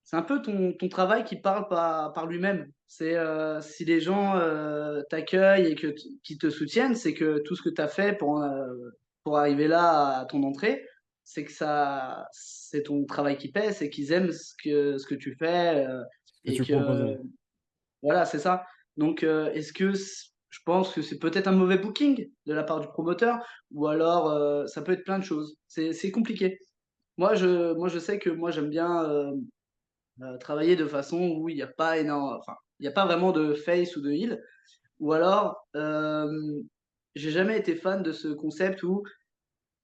C'est un peu ton travail qui parle par lui-même. C'est, si les gens, t'accueillent et que qu'ils te soutiennent, c'est que tout ce que tu as fait pour arriver là, à ton entrée, c'est que ça c'est ton travail qui paie, c'est qu'ils aiment ce que tu fais, Ce que et tu proposes, que ouais. voilà, c'est ça. Donc, est-ce que je pense que c'est peut-être un mauvais booking de la part du promoteur ou alors, ça peut être plein de choses. C'est compliqué. Moi, je sais que moi, j'aime bien, travailler de façon où il y a pas enfin, il y a pas vraiment de face ou de heal ou alors, j'ai jamais été fan de ce concept où,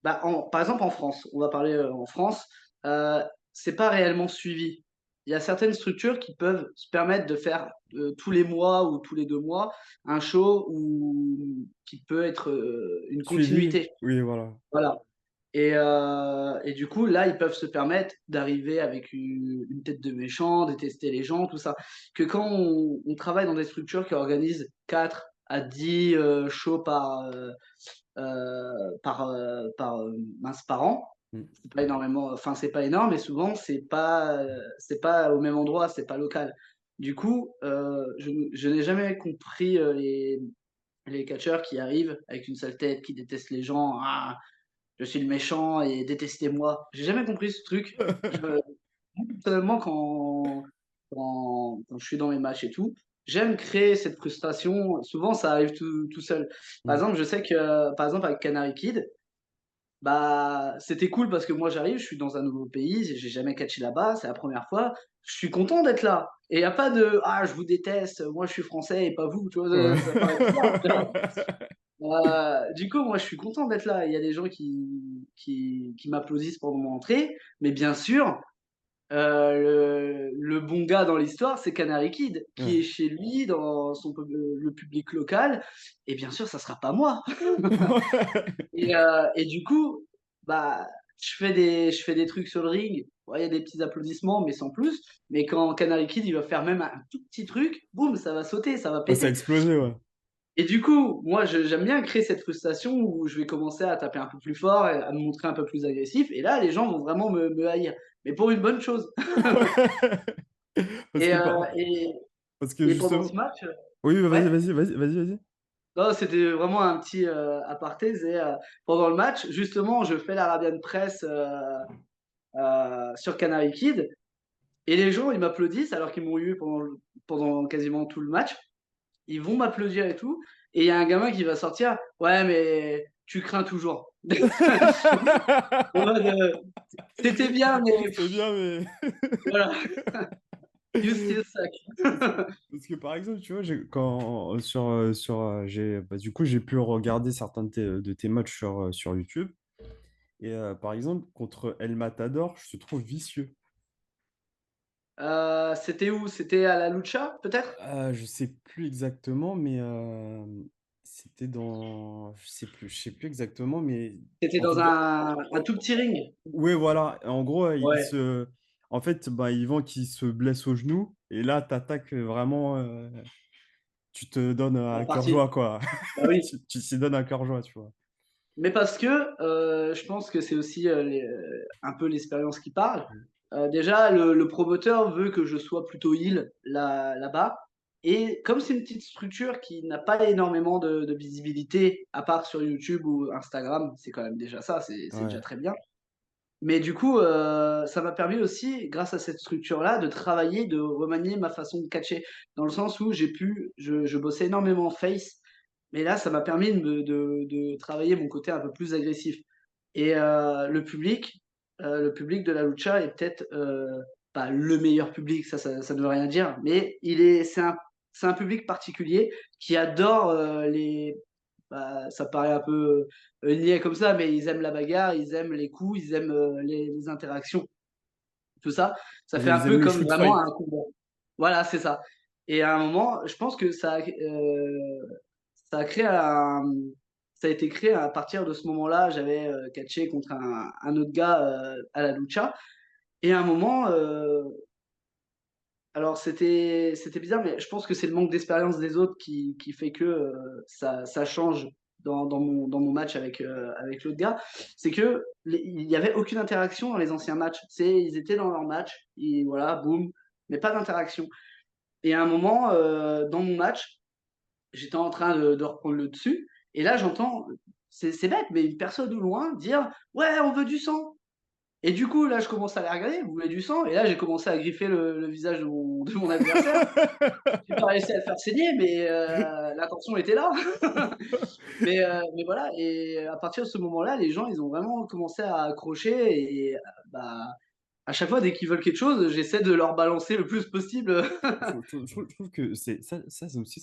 bah, par exemple en France, on va parler, en France, heu, c'est pas réellement suivi. Il y a certaines structures qui peuvent se permettre de faire, tous les mois ou tous les 2 mois, un show qui peut être, une Suivi? continuité. Oui, voilà. Voilà et du coup, là, ils peuvent se permettre d'arriver avec une tête de méchant, détester les gens, tout ça. Que quand on travaille dans des structures qui organisent 4 à 10, shows par, mince, par an, Mmh. C'est pas énormément, enfin, c'est pas énorme et souvent c'est pas au même endroit, c'est pas local. Du coup, je n'ai jamais compris, les catcheurs qui arrivent avec une sale tête, qui détestent les gens: «Ah, je suis le méchant et détestez-moi». J'ai jamais compris ce truc. Je Personnellement, quand je suis dans mes matchs et tout, j'aime créer cette frustration. Souvent, ça arrive tout seul. Par Mmh. exemple, je sais que, par exemple, avec Canary Kid, bah, c'était cool parce que moi j'arrive, je suis dans un nouveau pays, j'ai jamais catché là-bas, c'est la première fois. Je suis content d'être là et il y a pas de: «Ah je vous déteste, moi je suis français et pas vous», tu vois? Ouais. Ça paraît bizarre, tu vois? Du coup, moi je suis content d'être là. Il y a des gens qui m'applaudissent pendant mon entrée, mais bien sûr, le bon gars dans l'histoire, c'est Canary Kid, qui est Ouais. chez lui, dans le public local et bien sûr ça sera pas moi. Et du coup, bah, je fais des trucs sur le ring. Ouais, il y a des petits applaudissements, mais sans plus. Mais quand Canary Kid, il va faire même un tout petit truc, boum, ça va sauter, ça va Ouais, ça a péter. explosé, ouais. Et du coup, moi, j'aime bien créer cette frustration où je vais commencer à taper un peu plus fort et à me montrer un peu plus agressif. Et là, les gens vont vraiment me haïr, mais pour une bonne chose. Parce Et, que heu, par et, parce que et pendant justement ce match, oui, ouais. vas-y. Non, c'était vraiment un petit, aparté. Pendant le match, justement, je fais l'Arabian Press, sur Canary Kid et les gens, ils m'applaudissent alors qu'ils m'ont eu pendant quasiment tout le match. Ils vont m'applaudir et tout et il y a un gamin qui va sortir: «Ouais, mais tu crains toujours». En mode, «C'était bien, mais C'est bien, mais voilà, you still parce que suck». parce que par exemple, tu vois, du coup, j'ai pu regarder certains de tes matchs sur YouTube et par exemple, contre El Matador, je te trouve vicieux. C'était où? C'était à la lucha, peut-être? Je sais plus exactement, mais je sais plus exactement, mais C'était en tout dans cas un tout petit ring? ouais, voilà. En gros, Ouais, en fait, bah, Yvan qui se blesse au genou et là, tu attaques, vraiment, tu te donnes en à cœur partie. joie, quoi. Bah oui. Tu t'y donnes à cœur joie, tu vois? Mais parce que, je pense que c'est aussi, un peu l'expérience qui parle. Mmh. Déjà le promoteur veut que je sois plutôt heel là-bas et comme c'est une petite structure qui n'a pas énormément de visibilité à part sur YouTube ou Instagram, c'est quand même déjà ça, c'est déjà Ouais. très bien. Mais du coup, ça m'a permis aussi, grâce à cette structure-là, de travailler, de remanier ma façon de catcher. Dans le sens où je bossais énormément en face, mais là, ça m'a permis de travailler mon côté un peu plus agressif. Et le public de la lucha est peut-être, pas le meilleur public, ça ne veut rien dire, mais c'est un public particulier qui adore, bah, ça paraît un peu, niais comme ça, mais ils aiment la bagarre, ils aiment les coups, ils aiment, les interactions, tout ça. Ça fait un Ils peu aiment le comme shoot vraiment fight. un combat. Voilà, c'est ça. Et à un moment, je pense que ça a créé un ça a été créé à partir de ce moment-là. J'avais, catché contre un autre gars, à la lucha et à un moment, alors c'était bizarre, mais je pense que c'est le manque d'expérience des autres qui fait que, ça change dans mon match avec l'autre gars. C'est que les il y avait aucune interaction dans les anciens matchs. C'est ils étaient dans leur match, et voilà, boum, mais pas d'interaction. Et à un moment, dans mon match, j'étais en train de reprendre le dessus et là j'entends, c'est bête, mais une personne au loin dire: «Ouais, on veut du sang». Et du coup, là, je commence à les regarder, vous voulez du sang? Et là, j'ai commencé à griffer le visage de mon adversaire. J'ai pas réussi à le faire saigner, mais l'intention était là. Mais voilà et à partir de ce moment-là, les gens, ils ont vraiment commencé à accrocher et bah, à chaque fois, dès qu'ils veulent quelque chose, j'essaie de leur balancer le plus possible. Je trouve que c'est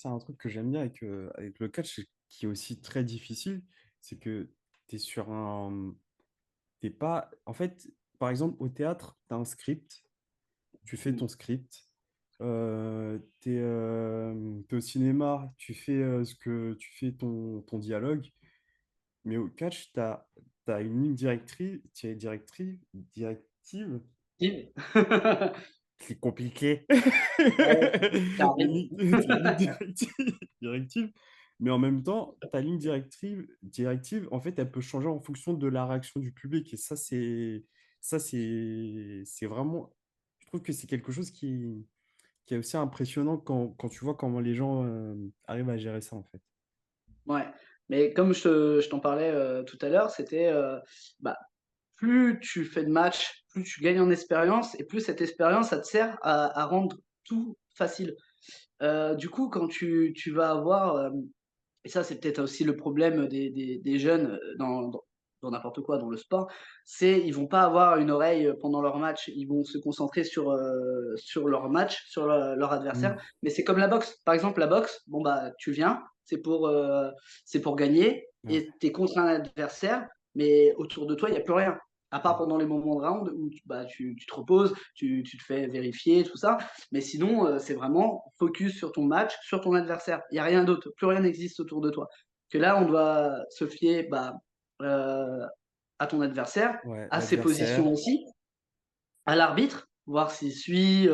un truc que j'aime bien avec le catch qui est aussi très difficile, c'est que tu es sur un tu pas en fait, par exemple, au théâtre, tu as un script, tu fais ton script, tu au cinéma, tu fais ton dialogue, mais au catch, tu as une ligne directive, c'est compliqué. Ouais, Une carré. ligne tu as une ligne directive Mais en même temps, ta ligne directive, en fait, elle peut changer en fonction de la réaction du public. Et c'est vraiment, je trouve que c'est quelque chose qui est aussi impressionnant quand tu vois comment les gens arrivent à gérer ça, en fait. Ouais, mais comme je t'en parlais, tout à l'heure, c'était, bah, plus tu fais de matchs, plus tu gagnes en expérience et plus cette expérience, ça te sert à rendre tout facile. Du coup, quand tu vas avoir, et ça, c'est peut-être aussi le problème des jeunes, dans n'importe quoi, dans le sport, c'est ils vont pas avoir une oreille, pendant leur match. Ils vont se concentrer sur leur match, sur leur adversaire. Mm. Mais c'est comme la boxe. Par exemple, la boxe, bon, bah, tu viens, c'est pour gagner Ouais. et tu es contre un adversaire, mais autour de toi, il y a plus rien. À part pendant les moments de round où tu te reposes, tu te fais vérifier, tout ça. Mais sinon, c'est vraiment focus sur ton match, sur ton adversaire. Il y a rien d'autre, plus rien n'existe autour de toi. Que là, on doit se fier, heu, à ton adversaire, Ouais, à ses positions l'adversaire. aussi, à l'arbitre, voir s'il suit,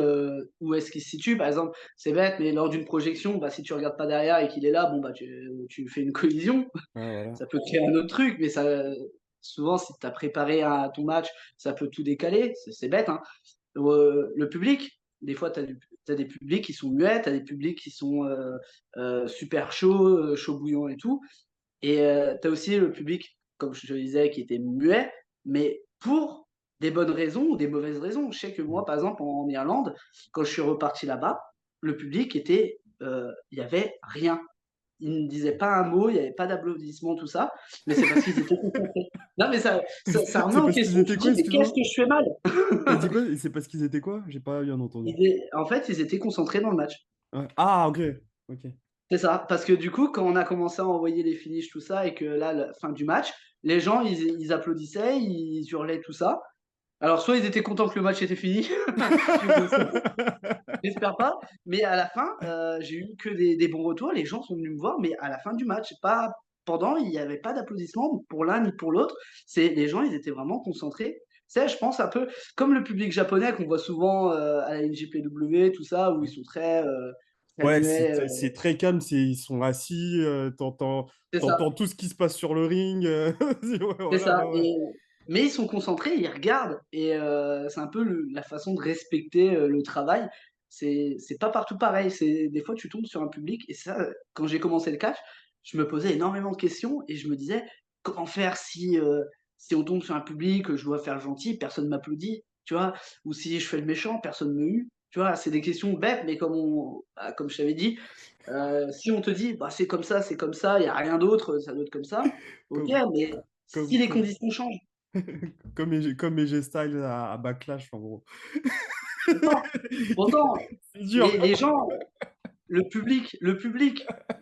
où est-ce qu'il se situe. Par exemple, c'est bête, mais lors d'une projection, bah, si tu regardes pas derrière et qu'il est là, bon, bah, tu fais une collision. Ouais, voilà. Ça peut créer un autre truc, mais ça souvent, si tu as préparé un ton match, ça peut tout décaler. C'est bête, hein. Le public, des fois, tu as des publics qui sont muets, tu as des publics qui sont, super chauds, chauds bouillants et tout. Et tu as aussi le public, comme je te le disais, qui était muet, mais pour des bonnes raisons ou des mauvaises raisons. Je sais que Mm. moi, par exemple, en Irlande, quand je suis reparti là-bas, le public était, il y avait rien. Ils ne disaient pas un mot, il y avait pas d'applaudissements, tout ça, mais c'est parce qu'ils étaient concentrés. Non, mais ça remet C'est en parce qu'ils question, étaient tu te quoi, dis: «Mais qu'est-ce excuse-moi? que je fais mal?» T'as dit quoi? Et c'est parce qu'ils étaient quoi? J'ai pas bien entendu. En fait, ils étaient concentrés dans le match. Ouais. Ah, ok. Ok. C'est ça, parce que du coup, quand on a commencé à envoyer les finishes, tout ça, et que là, la fin du match, les gens, ils applaudissaient, ils hurlaient, tout ça. Alors, soit ils étaient contents que le match était fini, j'espère pas, mais à la fin, j'ai eu que des bons retours. Les gens sont venus me voir, mais à la fin du match, pas pendant, il y avait pas d'applaudissements pour l'un ni pour l'autre. C'est les gens, ils étaient vraiment concentrés. C'est, je pense, un peu comme le public japonais qu'on voit souvent, à la NJPW, tout ça, où ils sont très, très Ouais, muets, c'est très calme, ils sont assis, c'est ça. t'entends tout ce qui se passe sur le ring. Ouais, C'est voilà, ça, ouais, ouais. et mais ils sont concentrés, ils regardent, et c'est un peu la façon de respecter, le travail. C'est pas partout pareil, c'est des fois tu tombes sur un public, et ça, quand j'ai commencé le catch, je me posais énormément de questions et je me disais: «Comment faire si on tombe sur un public, je dois faire le gentil, personne m'applaudit?» Tu vois? Ou si je fais le méchant, personne me hue, tu vois? C'est des questions bêtes, mais comme je t'avais dit, si on te dit: «Bah, c'est comme ça, il y a rien d'autre, ça doit être comme ça». OK, Comme, mais si comme, les comme, conditions changent, comme AJ Styles à Backlash, en gros. autant C'est dur. les gens, le public,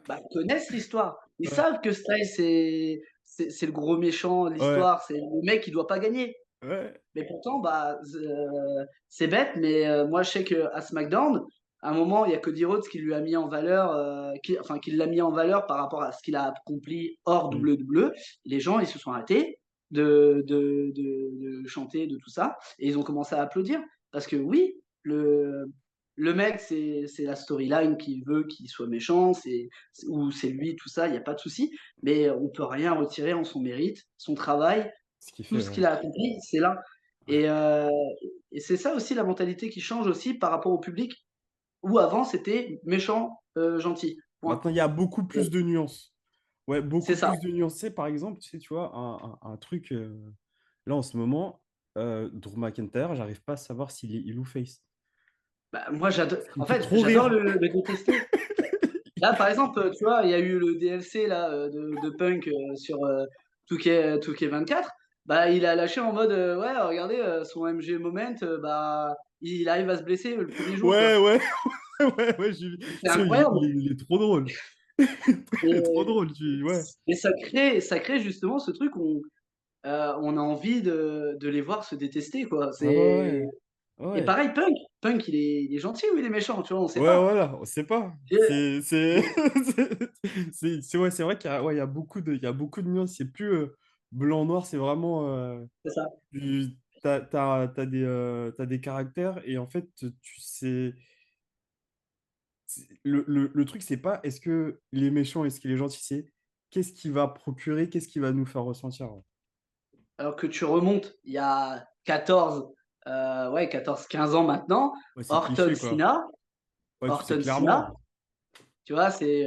bah, connaissent l'histoire. Ils Ouais, savent que Styles, c'est le gros méchant de ouais, l'histoire, c'est le mec qui doit pas gagner. ouais. Mais pourtant, c'est bête, mais moi, je sais qu'à SmackDown, à un moment, il y a Cody Rhodes qui lui a mis en valeur, qui l'a mis en valeur par rapport à ce qu'il a accompli hors Mm. WWE. Les gens, ils se sont arrêtés de chanter, de tout ça, et ils ont commencé à applaudir. Parce que oui, le mec, c'est la storyline qui veut qu'il soit méchant, ou c'est lui, tout ça, il y a pas de souci, mais on peut rien retirer en son mérite, son travail, Ce qu'il tout fait, ce ouais. qu'il a accompli, c'est là. Ouais. Et c'est ça aussi la mentalité qui change aussi par rapport au public, où avant c'était méchant, gentil, point. Maintenant, il y a beaucoup Et plus de nuances. Ouais, c'est beaucoup ça. plus de nuances. Tu sais, par exemple, tu vois, un truc, là, en ce moment, Drew McIntyre, j'arrive pas à savoir s'il est heel ou face. Bah, moi Ce qui me en fait fait, trop j'adore rire. le détester. Là, par exemple, tu vois, il y a eu le DLC là, de Punk, sur, 2K24. Bah, il a lâché en mode, «Ouais, regardez, son MG Moment, bah, il arrive à se blesser, le premier jour», tu vois? Ouais, ouais, ouais, ouais, j'ai vu. C'est Il, incroyable. il est trop drôle. Il est trop Et drôle, ouais. ça crée justement ce truc où on a envie de les voir se détester, quoi. Ah ouais, ouais. Et Ouais, pareil, Punk, il est gentil ou il est méchant, tu vois? On sait ouais, pas. voilà, on sait pas. Et et Ouais, c'est vrai qu'il y a il y a beaucoup de nuances. C'est plus blanc-noir, c'est vraiment. c'est ça. T'as des caractères et en fait, tu sais. Le truc, c'est pas est-ce qu'il est méchant, est-ce qu'il est gentil, c'est qu'est-ce qu'il va procurer, qu'est-ce qu'il va nous faire ressentir. Ouais, Alors que tu remontes il y a 14, ouais 14-15 ans maintenant, ouais, c'est Orton cliché, quoi. Cena Ouais, tu sais Orton Cena, clairement. tu vois? C'est,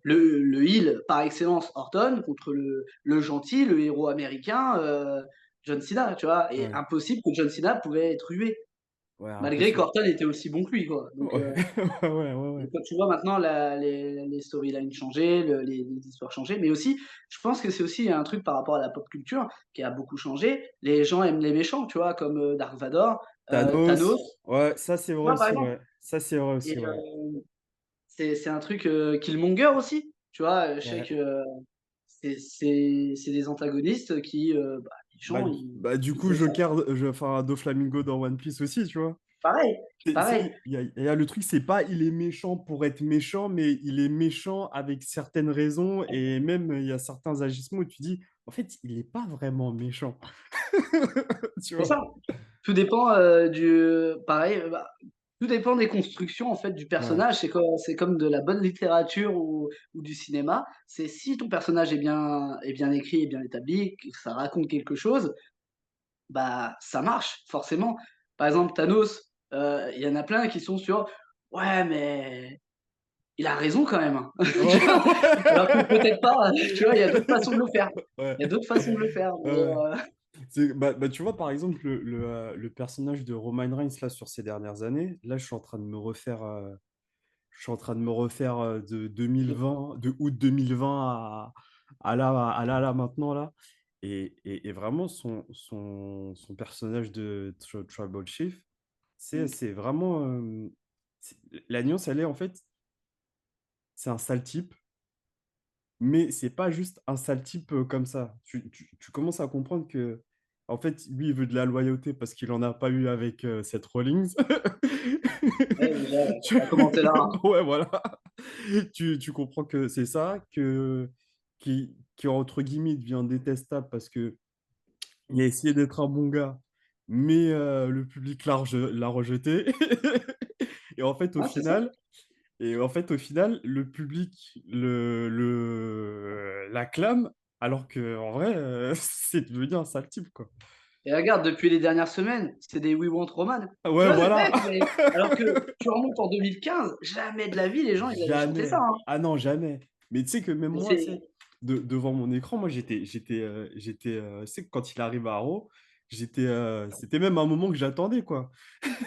le heel par excellence Orton contre le gentil, le héros américain, John Cena, tu vois? Et Ouais, impossible que John Cena pouvait être hué, ouais, malgré impossible. qu'Orton était aussi bon que lui, quoi. Donc Ouais, ouais, ouais, ouais, donc ouais. quand tu vois maintenant les storylines changer, les histoires changer, mais aussi, je pense que c'est aussi un truc par rapport à la pop culture qui a beaucoup changé. Les gens aiment les méchants, tu vois? Comme, Dark Vador, Thanos, Thanos, ouais, ça c'est tu vrai vois? Par aussi, exemple ouais. Ça c'est vrai et aussi, ouais. c'est un truc, Killmonger aussi, tu vois? Je sais Ouais. que, c'est des antagonistes qui, bah, les Bah, gens du ils coup, aiment ça. enfin, Doflamingo dans One Piece aussi, tu vois. Pareil, pareil. Il y a le truc, c'est pas il est méchant pour être méchant, mais il est méchant avec certaines raisons et même il y a certains agissements où tu dis, en fait, il est pas vraiment méchant. Tu C'est vois? ça. Tout dépend, pareil, bah, tout dépend des constructions, en fait, du Ouais. personnage. C'est comme de la bonne littérature ou du cinéma. C'est si ton personnage est bien écrit et bien établi, que ça raconte quelque chose, bah, ça marche, forcément. Par exemple, Thanos, il y en a plein qui sont sur: «Ouais, mais il a raison quand même, hein». Tu vois? Alors que peut-être pas, tu vois? Il y a d'autres façons de le faire. Ouais. Il y a d'autres façons de le faire, Ouais, mais ouais. Bah, tu vois, par exemple, le personnage de Roman Reigns, là, sur ces dernières années, là, je suis en train de me refaire de 2020, de août 2020 à là, maintenant, là. Et vraiment, son personnage de Tribal Chief, mmh, c'est vraiment. C'est- la nuance, elle est en fait, c'est un sale type, mais c'est pas juste un sale type comme ça. Tu commences à comprendre que, en fait, lui, il veut de la loyauté parce qu'il en a pas eu avec Seth Rollins. ouais, déjà, Tu- on va commencer là, hein. Ouais, voilà. Tu comprends que c'est ça, qui entre guillemets devient détestable parce que il a essayé d'être un bon gars, mais le public l'a rejeté. Et en fait, au Ouais, c'est ça. final, le public l'acclame, alors que en vrai, c'est devenu un sale type, quoi. Et regarde, depuis les dernières semaines, c'est des We Want Roman. Tu Ouais, vois? C'est voilà. bête, mais alors que tu remontes en 2015, jamais de la vie les gens ils allaient chanter ça, Jamais. hein. Ah non, jamais. Mais tu sais que même Mais moi, tu sais, c'est devant mon écran, moi, tu sais, que quand il arrive à Haro, c'était même un moment que j'attendais, quoi.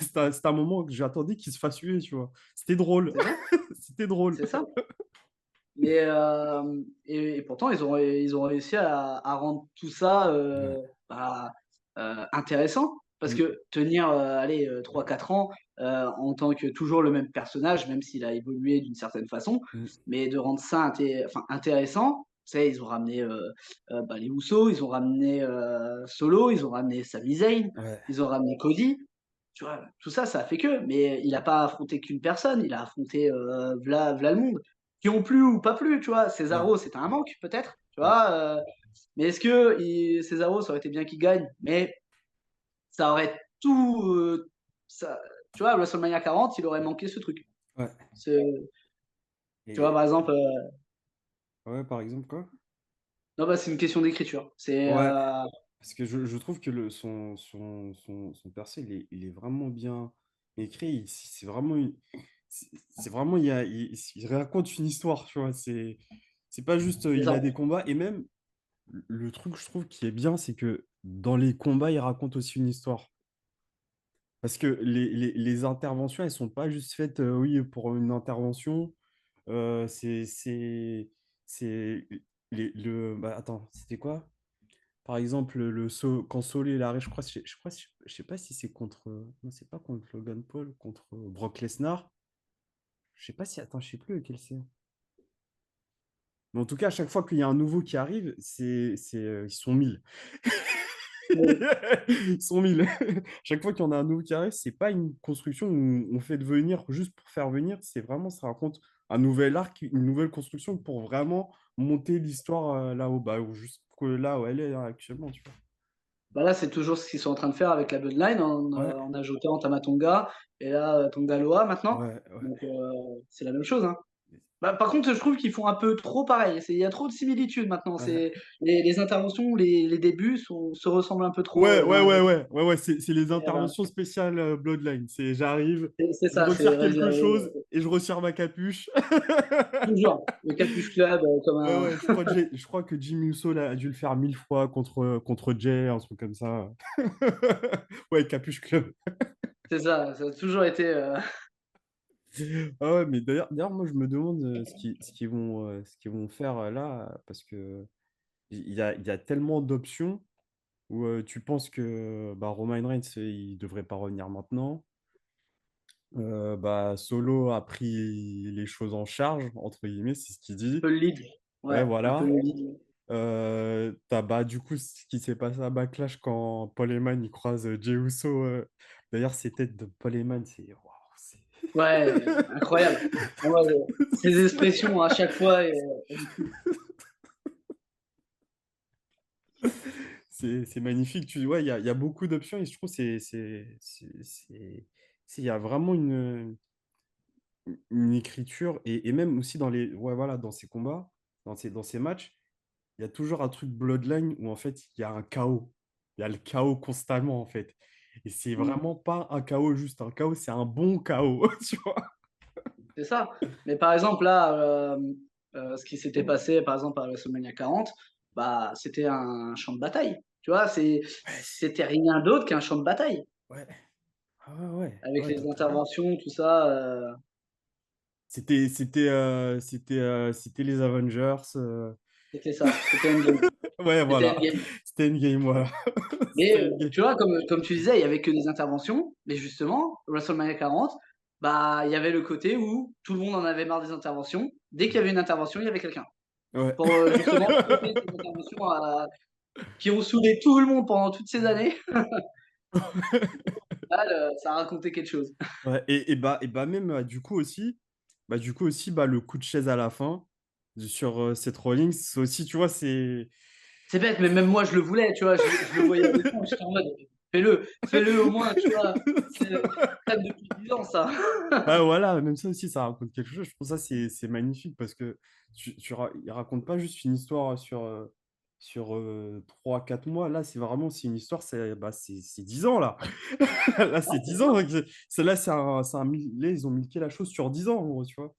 C'était un moment que j'attendais qu'il se fasse huer, tu vois. C'était drôle. c'est ça, C'était drôle. c'est ça. Mais et pourtant ils ont réussi à rendre tout ça, Ouais. bah, intéressant. Parce Mm, que tenir, allez, 3-4 ans, en tant que toujours le même personnage, même s'il a évolué d'une certaine façon, mm. mais de rendre ça intéressant, tu sais, ils ont ramené, bah, les Usos, ils ont ramené, Solo, ils ont ramené Sami Zayn, Ouais. ils ont ramené Cody, tu vois? Tout ça, ça a fait que, mais il a pas affronté qu'une personne, il a affronté, v'là le monde. Qui ont plu ou pas plu, tu vois? Ouais. Cesaro, c'était un manque peut-être, tu Ouais. vois? Mais est-ce que Cesaro, ça aurait été bien qu'il gagne, mais ça aurait tout, ça tu vois? À WrestleMania 40, il aurait manqué ce truc. Ouais. Ce Tu vois, Et par exemple, ouais, par exemple, quoi? non, bah, c'est une question d'écriture. C'est, Ouais. Parce que je trouve que son perso, il est vraiment bien écrit. C'est vraiment, c'est vraiment, il raconte une histoire, tu vois. C'est pas juste, c'est il ça. a des combats. Et même, le truc, je trouve, qui est bien, c'est que dans les combats, il raconte aussi une histoire. Parce que les interventions, elles sont pas juste faites, oui, pour une intervention. Euh, c'est, c'est, bah, attends, c'était quoi? Par exemple, quand Solo il arrive, je sais pas si c'est contre. Non, c'est pas contre Logan Paul, contre Brock Lesnar. Je sais pas si. Attends, je sais plus lequel c'est. Mais en tout cas, à chaque fois qu'il y a un nouveau qui arrive, ils sont 1000. Oui, Ils sont 1000. Chaque fois qu'il y en a un nouveau qui arrive, c'est pas une construction où on fait venir juste pour faire venir. C'est vraiment, ça raconte un nouvel arc, une nouvelle construction pour vraiment monter l'histoire là-haut, bah, ou juste là où elle est hein, actuellement, tu bah, là, c'est toujours ce qu'ils sont en train de faire avec la Bloodline vois. Ouais, en ajoutant Tama Tonga et là, Tonga Loa maintenant. Ouais, ouais. Donc c'est la même chose, hein. Bah, par contre, je trouve qu'ils font un peu trop pareil. Il y a trop de similitudes maintenant. Ouais. C'est les interventions, les débuts se ressemblent un peu trop Ouais, l'un ouais, à ouais, l'autre. ouais, ouais, ouais, c'est les Et, interventions spéciales Bloodline. C'est j'arrive, c'est je ça, c'est retire quelque réservé chose et je retire ma capuche. toujours. Le Capuche Club, comme Ouais, un. ouais, je crois que Jimmy Uso a dû le faire 1000 fois contre Jay, un truc comme ça. Ouais, Capuche Club. C'est ça a toujours été. Ah ouais, mais d'ailleurs, moi, je me demande ce qu'ils vont faire là, parce que il y a tellement d'options où tu penses que bah, Roman Reigns, il devrait pas revenir maintenant. Bah, Solo a pris les choses en charge, entre guillemets, c'est ce qu'il dit. Un peu le lead. Ouais, Ouais, un peu voilà. le lead. T'as bah, du coup ce qui s'est passé à Backlash quand Paul Heyman il croise Jey Uso. D'ailleurs, ces têtes de Paul Heyman, c'est. Waouh, Ouais, incroyable. En mode, ces expressions à chaque fois, elle est cool. c'est magnifique. Ouais, il y a beaucoup d'options et je trouve il y a vraiment une écriture et même aussi ouais, voilà, dans ces combats, dans ces matchs. Il y a toujours un truc Bloodline où en fait il y a un chaos. Il y a le chaos constamment en fait. Et c'est Mmh. vraiment pas un chaos juste un chaos, c'est un bon chaos, tu vois. C'est ça. Mais par exemple, là, ce qui s'était passé, par exemple, à WrestleMania 40, bah, c'était un champ de bataille. Tu vois? Ouais, C'était rien d'autre qu'un champ de bataille ouais, ah ouais, ouais, avec ouais, les totalement. interventions, tout ça, C'était les Avengers. c'était ça, c'était Endgame. Ouais, C'était voilà. Endgame. C'était Endgame, voilà. Mais C'était Endgame. tu vois, comme tu disais, il y avait que des interventions, mais justement, WrestleMania 40, bah, il y avait le côté où tout le monde en avait marre des interventions. Dès qu'il y avait une intervention, il y avait quelqu'un Ouais. pour, justement stopper ces interventions qui ont saoulé tout le monde pendant toutes ces années. Là, ça a raconté quelque chose. Ouais, et bah même du coup aussi bah, le coup de chaise à la fin sur Seth Rollins, c'est aussi, tu vois, c'est. C'est bête, mais même moi, je le voulais, tu vois? Je le voyais à l'écran, j'étais en mode: «Fais-le, fais-le au moins», tu vois? C'est traîne depuis 10 ans ça. Ouais, voilà, même ça aussi, ça raconte quelque chose. Je trouve ça, c'est magnifique parce que il raconte pas juste une histoire sur 3-4 mois. Là, c'est une histoire, c'est 10 ans, là. Là, c'est 10 ans. Donc, là, là, ils ont milqué la chose sur 10 ans, en gros, tu vois.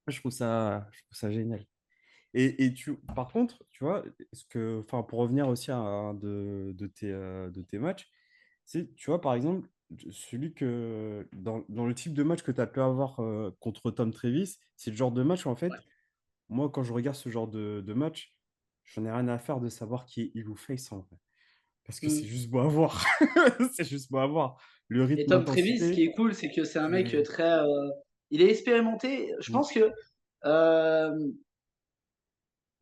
Je trouve ça génial. Par contre, tu vois, enfin, pour revenir aussi à un de tes matchs, tu vois, par exemple, dans le type de match que tu as pu avoir contre Tom Travis, c'est le genre de match où, en Ouais. fait, moi, quand je regarde ce genre de match, j'en ai rien à faire de savoir qui est heel ou face, en fait. Parce que c'est Mmh. juste beau à voir. C'est juste beau à voir. Le Et rythme, Tom Trevis, ce qui l'intensité, est cool, c'est que c'est un mec, c'est. très, il est expérimenté. Je Mm. pense que, hem,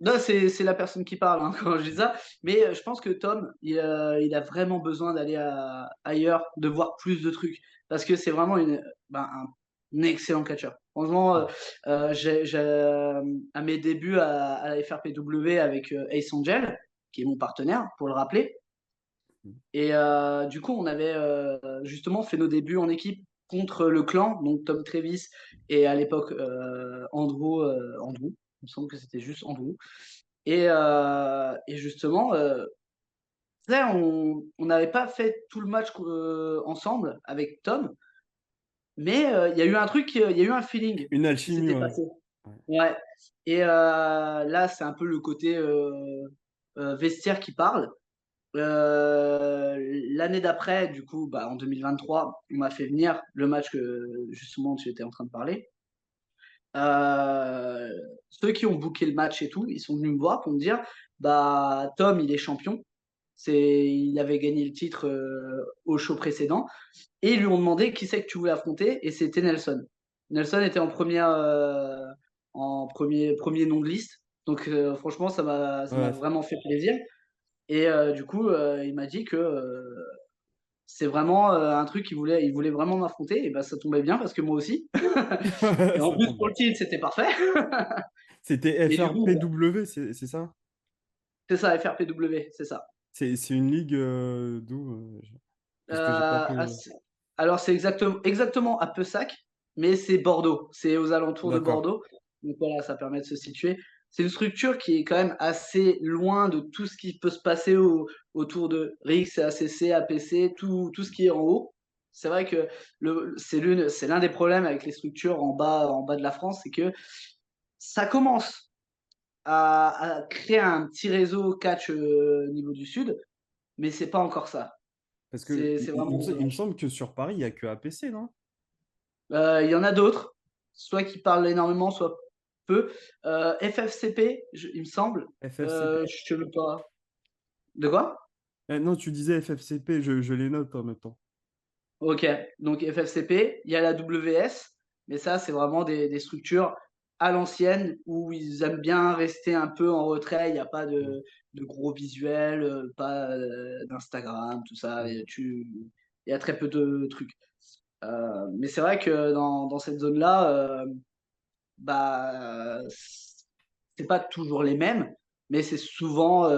là, c'est la personne qui parle, hein, quand je dis ça, mais je pense que Tom, il a vraiment besoin d'aller ailleurs, de voir plus de trucs. Parce que c'est vraiment un excellent catcheur. Franchement, à mes débuts à la FRPW avec, Ace Angel, qui est mon partenaire, pour le rappeler. Et du coup, on avait, justement fait nos débuts en équipe contre le clan, donc Tom Travis et à l'époque, Andrew, il me semble que c'était juste Andrew. Et justement, là, on n'avait pas fait tout le match ensemble avec Tom, mais il y a eu un truc, il y a eu un feeling Une qui alchimie, s'était ouais. passé. Ouais. Ouais. Et là, c'est un peu le côté, vestiaire qui parle. L'année d'après, du coup, bah, en 2023, on m'a fait venir le match que justement tu étais en train de parler. Ceux qui ont booké le match et tout, ils sont venus me voir pour me dire, bah, Tom, il est champion. Il avait gagné le titre au show précédent et ils lui ont demandé qui c'est que tu voulais affronter et c'était Nelson. Nelson était en premier nom de liste. Donc franchement, ça m'a Ouais, vraiment fait plaisir. Et du coup, il m'a dit que c'est vraiment un truc il voulait vraiment m'affronter. Et bah, ça tombait bien parce que moi aussi. Et en ça plus, tombe pour bien. le titre, c'était parfait. C'était Et du coup, FRPW, c'est ça? c'est ça, FRPW, c'est ça. C'est une ligue d'où? Parce que j'ai pas pu. À, Alors c'est exactement à Pessac, mais c'est Bordeaux, c'est aux alentours de D'accord. Bordeaux. Donc voilà, ça permet de se situer. C'est une structure qui est quand même assez loin de tout ce qui peut se passer autour de RIX, ACC, APC, tout ce qui est en haut. C'est vrai que c'est l'un des problèmes avec les structures en bas de la France, c'est que ça commence à créer un petit réseau catch au niveau du sud, mais c'est pas encore ça. Parce que C'est vraiment il me semble que sur Paris, il n'y a que APC, non? Il y en a d'autres, soit qui parlent énormément, soit peu. FFCP, il me semble. FFCP. Je ne sais pas. De quoi? Non, tu disais FFCP, je les note en même temps. Ok, donc FFCP, il y a la WS, mais ça, c'est vraiment des structures à l'ancienne où ils aiment bien rester un peu en retrait. Il n'y a pas Mm. de gros visuels, pas d'Instagram, tout ça. Mm. Il y a très peu de trucs. Mais c'est vrai que dans cette zone-là, bah, c'est pas toujours les mêmes, mais c'est souvent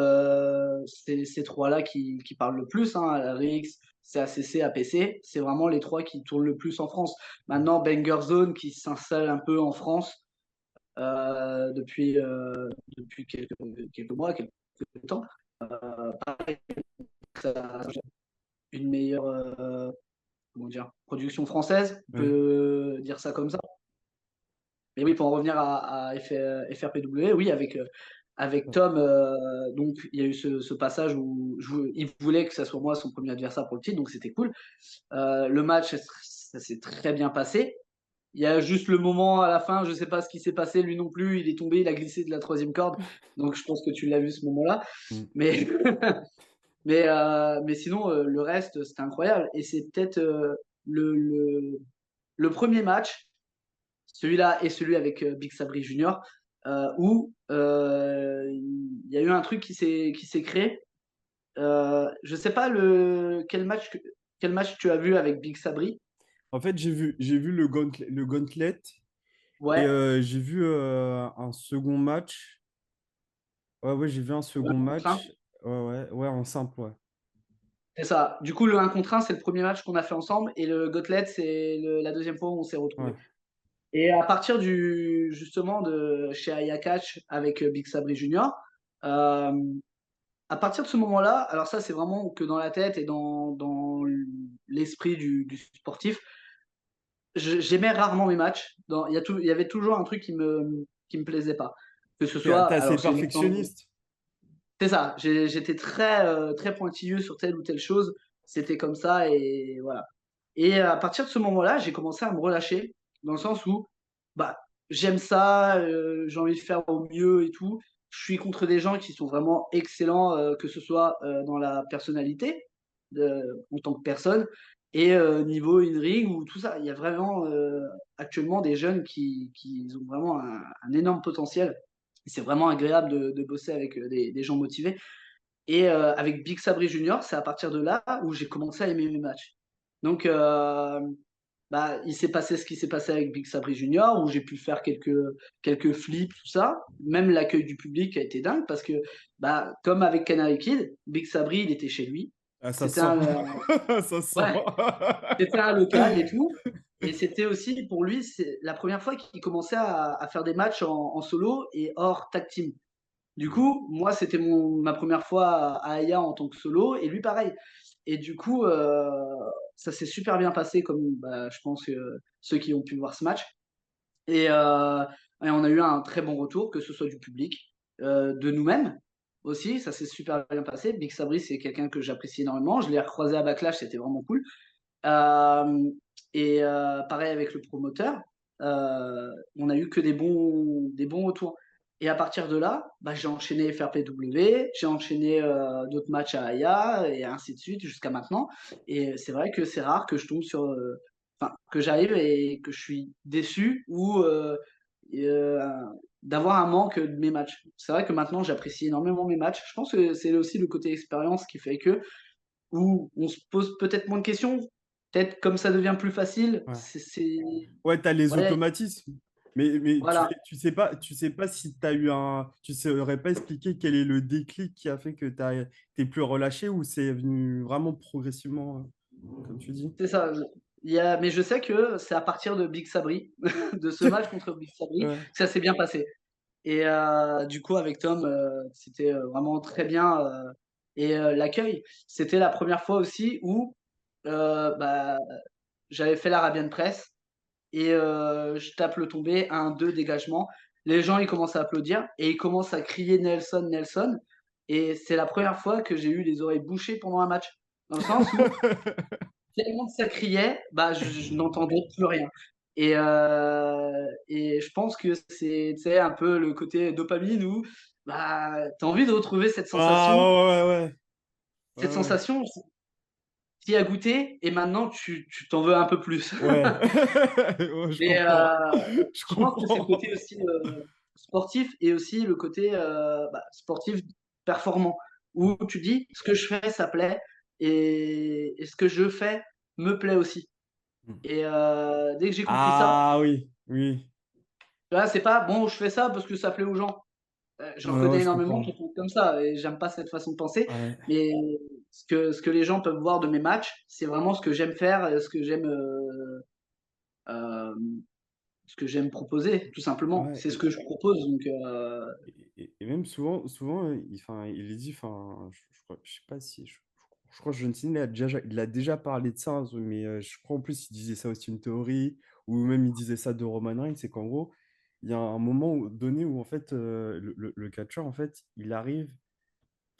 ces trois-là qui parlent le plus, hein, RX, CACC, APC, c'est vraiment les trois qui tournent le plus en France. Maintenant, Banger Zone qui s'installe un peu en France depuis quelques mois, quelques temps, ça a une meilleure comment dire, production française, on Ouais. peut dire ça comme ça. Mais oui, pour en revenir à FRPW, oui, avec Tom, donc il y a eu ce passage où il voulait que ça soit moi son premier adversaire pour le titre, donc c'était cool. Le match, ça s'est très bien passé. Il y a juste le moment à la fin, je sais pas ce qui s'est passé, lui non plus, il est tombé, il a glissé de la troisième corde, donc je pense que tu l'as vu ce moment-là. Mm. Mais, mais sinon, le reste, c'était incroyable. Et c'est peut-être le, le, le premier match celui-là et celui avec Big Sabri Junior, où il y a eu un truc qui s'est créé. Je sais pas quel match tu as vu avec Big Sabri. En fait, j'ai vu le gauntlet et Ouais, j'ai vu un second match. Ouais, ouais, j'ai vu un le 1 second contre 1. match. Ouais, ouais, ouais, en simple, ouais. C'est ça. Du coup, le 1 contre 1, c'est le premier match qu'on a fait ensemble et le Gauntlet, c'est la deuxième fois où on s'est Ouais. retrouvés. Et à partir justement de chez Ayakach avec Big Sabri Junior, euh, à partir de ce moment-là, alors ça c'est vraiment que dans la tête et dans l'esprit du sportif, j'aimais rarement mes matchs. Il y avait toujours un truc qui me plaisait pas. Que ce soit, T'es assez alors j'ai une exemple, perfectionniste. c'est ça, j'étais très pointilleux sur telle ou telle chose, c'était comme ça et voilà. Et à partir de ce moment-là, j'ai commencé à me relâcher, dans le sens où bah, j'aime ça, j'ai envie de faire au mieux et tout. Je suis contre des gens qui sont vraiment excellents, que ce soit dans la personnalité, en tant que personne, et niveau in-ring ou tout ça. Il y a vraiment actuellement des jeunes qui ont vraiment un énorme potentiel. C'est vraiment agréable de bosser avec des gens motivés. Et avec Big Sabri Junior, c'est à partir de là où j'ai commencé à aimer mes matchs. Donc, bah, il s'est passé ce qui s'est passé avec Big Sabri Junior, où j'ai pu faire quelques flips, tout ça. Même l'accueil du public a été dingue parce que, bah, comme avec Canary Kid, Big Sabri, il était chez lui. Ah, ça C'était sent. un, Ça sent. ouais, c'était un local et tout. Et c'était aussi pour lui, c'est la première fois qu'il commençait à faire des matchs en solo et hors tag team. Du coup, moi, c'était ma première fois à Aya en tant que solo, et lui, pareil. Et du coup, ça s'est super bien passé, comme bah, je pense que ceux qui ont pu voir ce match. Et, euh, et on a eu un très bon retour, que ce soit du public, de nous-mêmes aussi, ça s'est super bien passé. Big Sabri, c'est quelqu'un que j'apprécie énormément. Je l'ai recroisé à Backlash, c'était vraiment cool. Euh, et pareil avec le promoteur, on a eu que des bons retours. Et à partir de là, bah, j'ai enchaîné FRPW, j'ai enchaîné d'autres matchs à Aya et ainsi de suite jusqu'à maintenant. Et c'est vrai que c'est rare que je tombe sur, enfin, que j'arrive et que je suis déçu ou euh, d'avoir un manque de mes matchs. C'est vrai que maintenant j'apprécie énormément mes matchs. Je pense que c'est aussi le côté expérience qui fait que où on se pose peut-être moins de questions. Peut-être comme ça devient plus facile, Ouais. c'est... Ouais, t'as les Ouais, automatismes. Mais voilà. tu sais pas si t'as eu un. Tu saurais pas expliquer quel est le déclic qui a fait que t'es plus relâché ou c'est venu vraiment progressivement, comme tu dis. C'est ça. Mais je sais que c'est à partir de Big Sabri, de ce match contre Big Sabri, Ouais. que ça s'est bien passé. Et du coup avec Tom, c'était, vraiment très bien, et l'accueil, c'était la première fois aussi où, bah, j'avais fait l'Arabian Press et je tape le tombé, 1-2 dégagement. Les gens, ils commencent à applaudir et ils commencent à crier: «Nelson, Nelson», et c'est la première fois que j'ai eu les oreilles bouchées pendant un match. Dans le sens où tellement que ça criait, bah, je n'entendais plus rien, et je pense que c'est, tu sais, un peu le côté dopamine où, bah, tu as envie de retrouver Ah ouais, ouais, ouais, ouais. cette Ouais, ouais. sensation, tu y as goûté et maintenant tu t'en veux un peu plus. Ouais. Ouais, je Mais comprends. Je je pense que c'est le comprends. côté aussi, sportif, et aussi le côté, bah, sportif performant, où tu dis: «Ce que je fais, ça plaît, et ce que je fais me plaît aussi», et dès que j'ai compris ça, Ah oui, oui. tu vois, c'est pas: «Bon, je fais ça parce que ça plaît aux gens». J'en Ouais, ouais, connais je énormément comprends. qui font comme ça et j'aime pas cette façon de penser, Ouais. mais ce que les gens peuvent voir de mes matchs, c'est vraiment ce que j'aime faire et hem, ce que j'aime proposer, tout simplement. Ouais C'est ce que je propose, donc et même souvent, il est dit, je crois, je sais pas si je crois que John Cena il a déjà parlé de ça, hein, mais je crois en plus il disait ça aussi une théorie ou même il disait ça de Roman Reigns, c'est qu'en gros, il y a un moment donné où en fait, le catcheur en fait, il arrive.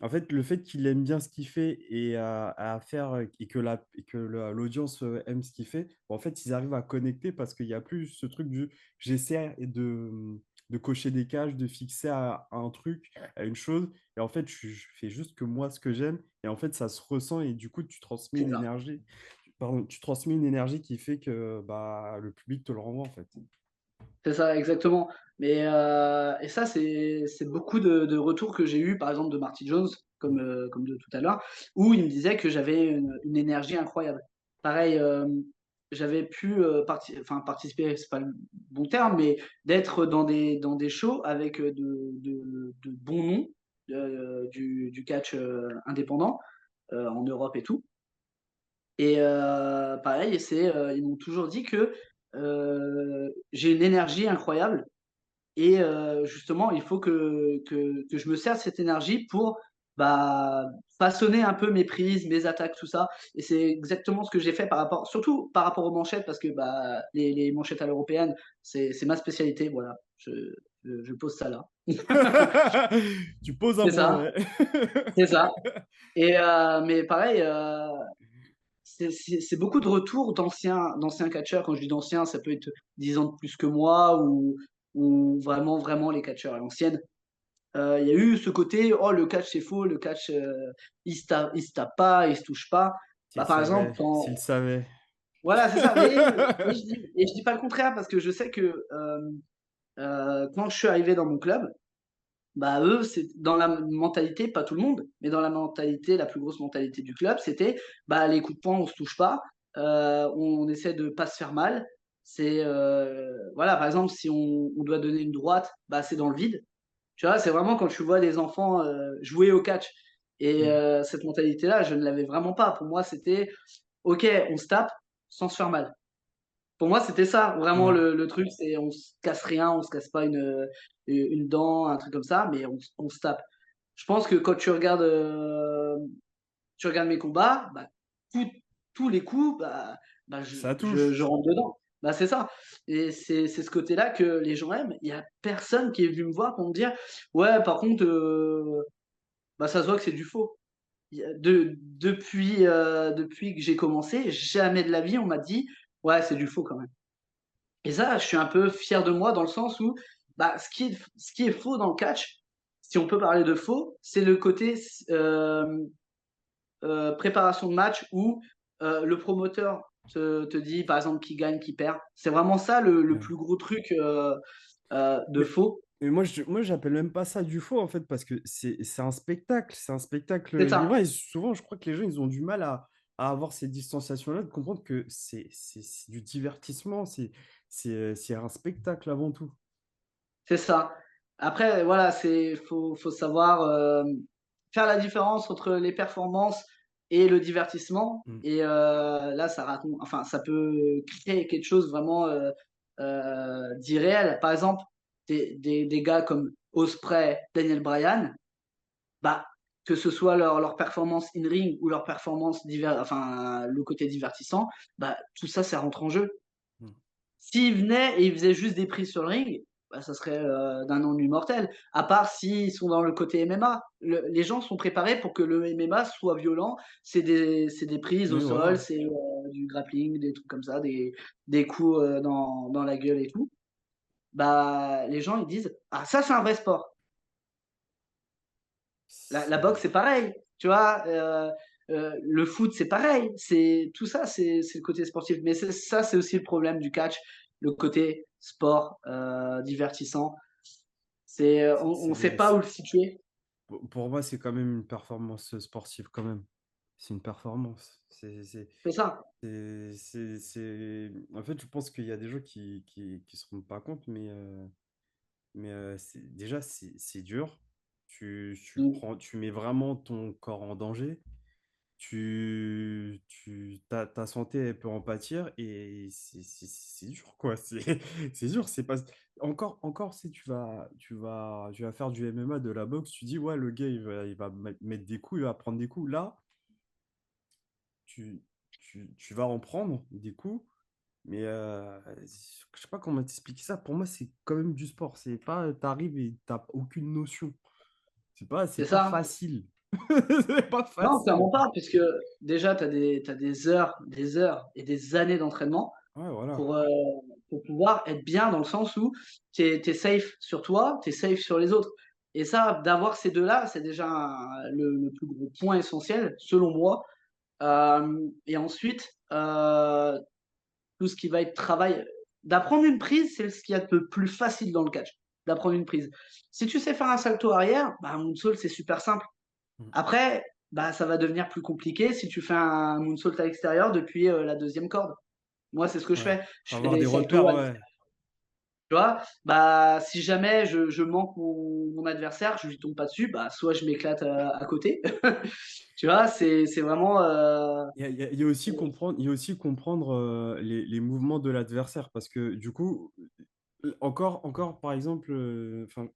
En fait, le fait qu'il aime bien ce qu'il fait et à faire, et que l'audience, aime ce qu'il fait, en fait, ils arrivent à connecter parce qu'il y a plus ce truc du j'essaie de cocher des cases, de fixer à un truc, à une chose et en fait, je fais juste que moi ce que j'aime et en fait, ça se ressent et du coup, c'est ça. tu transmets une énergie qui fait que, bah, le public te le renvoie, en fait. C'est ça, exactement. Mais et ça, c'est beaucoup de retours que j'ai eu, par exemple, de Marty Jones, comme de tout à l'heure, où il me disait que j'avais une énergie incroyable. Pareil, j'avais pu, participer, c'est pas le bon terme, mais d'être dans des shows avec, de bons noms, du catch, indépendant, en Europe et tout. Et pareil, ils m'ont toujours dit que, j'ai une énergie incroyable, et justement, il faut que je me sers de cette énergie pour, bah, façonner un peu mes prises, mes attaques, tout ça, et c'est exactement ce que j'ai fait surtout par rapport aux manchettes, parce que, bah, les manchettes à l'européenne, c'est ma spécialité, voilà. Je pose ça là. Tu poses un C'est ça, brevet. c'est ça, et mais pareil, c'est beaucoup de retours d'anciens catcheurs. Quand je dis d'anciens, ça peut être 10 ans de plus que moi, ou vraiment, vraiment les catcheurs à l'ancienne. Il y a eu ce côté: «Oh, le catch c'est faux, le catch, il se tape pas, il se touche pas». S'il Bah, par exemple, savait, s'il savait. voilà, c'est ça, mais je dis pas le contraire, parce que je sais que, quand je suis arrivé dans mon club, bah, eux, c'est dans la mentalité, pas tout le monde, mais dans la mentalité, la plus grosse mentalité du club, c'était, bah, les coups de poing, on se touche pas, on essaie de pas se faire mal. Voilà, par exemple, si on doit donner une droite, bah, c'est dans le vide. Tu vois? C'est vraiment quand tu vois des enfants, jouer au catch, et Mmh. cette mentalité-là, je ne l'avais vraiment pas. Pour moi, c'était: «OK, on se tape sans se faire mal». Pour moi, c'était ça, vraiment Ouais. le truc, c'est on se casse rien, on se casse pas une dent, un truc comme ça, mais on se tape. Je pense que quand tu regardes mes combats, bah, tous tous les coups, bah, je Ça je touche. je rentre dedans. Bah, c'est ça, et c'est ce côté-là que les gens aiment. Il y a personne qui est venu me voir pour me dire: «Ouais, par contre, bah, ça se voit que c'est du faux». Il y a depuis que j'ai commencé, jamais de la vie on m'a dit: «Ouais, c'est du faux quand même». Et ça, je suis un peu fier de moi, dans le sens où, bah, ce qui est faux dans le catch, si on peut parler de faux, c'est le côté préparation de match où, le promoteur te dit, par exemple, qui gagne, qui perd. C'est vraiment ça le Ouais. plus gros truc, de Mais faux. moi j'appelle même pas ça du faux en fait parce que c'est un spectacle, c'est un spectacle, C'est ça, vivant et souvent je crois que les gens ils ont du mal à avoir ces distanciations-là, de comprendre que c'est du divertissement, c'est un spectacle avant tout. c'est ça. Après, voilà, faut savoir, faire la différence entre les performances, et le divertissement. Mm. Et là, enfin, ça peut créer quelque chose vraiment d'irréel. Par exemple, des gars comme Osprey, Daniel Bryan, bah, que ce soit leur performance in-ring ou leur performance enfin, le côté divertissant, bah, tout ça, ça rentre en jeu. Mm. S'ils venaient et ils faisaient juste des prises sur le ring, bah, ça serait d'un ennui mortel. À part s'ils sont dans le côté MMA. Les gens sont préparés pour que le MMA soit violent. C'est des prises au Oui, sol, voilà. c'est du grappling, des trucs comme ça, des coups dans la gueule et tout. Bah, les gens, ils disent: «Ah, ça, c'est un vrai sport». La boxe, c'est pareil, tu vois? Le foot, c'est pareil. C'est tout ça, c'est le côté sportif. Mais c'est aussi le problème du catch, le côté sport, divertissant. On sait pas où le situer. Pour moi, c'est quand même une performance sportive, quand même. C'est une performance. C'est ça, En fait, je pense qu'il y a des gens qui se rendent pas compte, déjà, c'est dur. mmh, Tu mets vraiment ton corps en danger. Ta santé, elle peut en pâtir et c'est dur, quoi. C'est dur. C'est pas... Encore, si tu vas faire du MMA, de la boxe, tu dis, ouais, le gars, il va mettre des coups, il va prendre des coups. Là, tu, tu vas en prendre des coups, mais je sais pas comment t'expliquer ça. Pour moi, c'est quand même du sport. C'est pas, t'arrives et t'as aucune notion. C'est c'est pas ça. facile. C'est pas Non, facile. clairement pas, puisque déjà, tu as des heures et des années d'entraînement Ouais, voilà. pour, heu, pour pouvoir être bien dans le sens où tu es safe sur toi, tu es safe sur les autres. Et ça, d'avoir ces 2 là, c'est déjà le plus gros point essentiel selon moi. Et ensuite, tout ce qui va être travail d'apprendre une prise, c'est ce qu'il y a de plus facile dans le catch, d'apprendre une prise. Si tu sais faire un salto arrière, bah, un moonsault, c'est super simple. Mm. Après, bah, ça va devenir plus compliqué si tu fais un moonsault à l'extérieur depuis, la 2e corde. Moi, c'est ce que je Ouais. fais. Je fais Avoir des des repères, saltos à ouais. l'extérieur, tu vois? Bah, si jamais je manque mon adversaire, je lui tombe pas dessus, bah, soit je m'éclate, à côté. Tu vois? C'est vraiment, Il y a aussi comprendre les mouvements de l'adversaire parce que du coup, encore par exemple, enfin,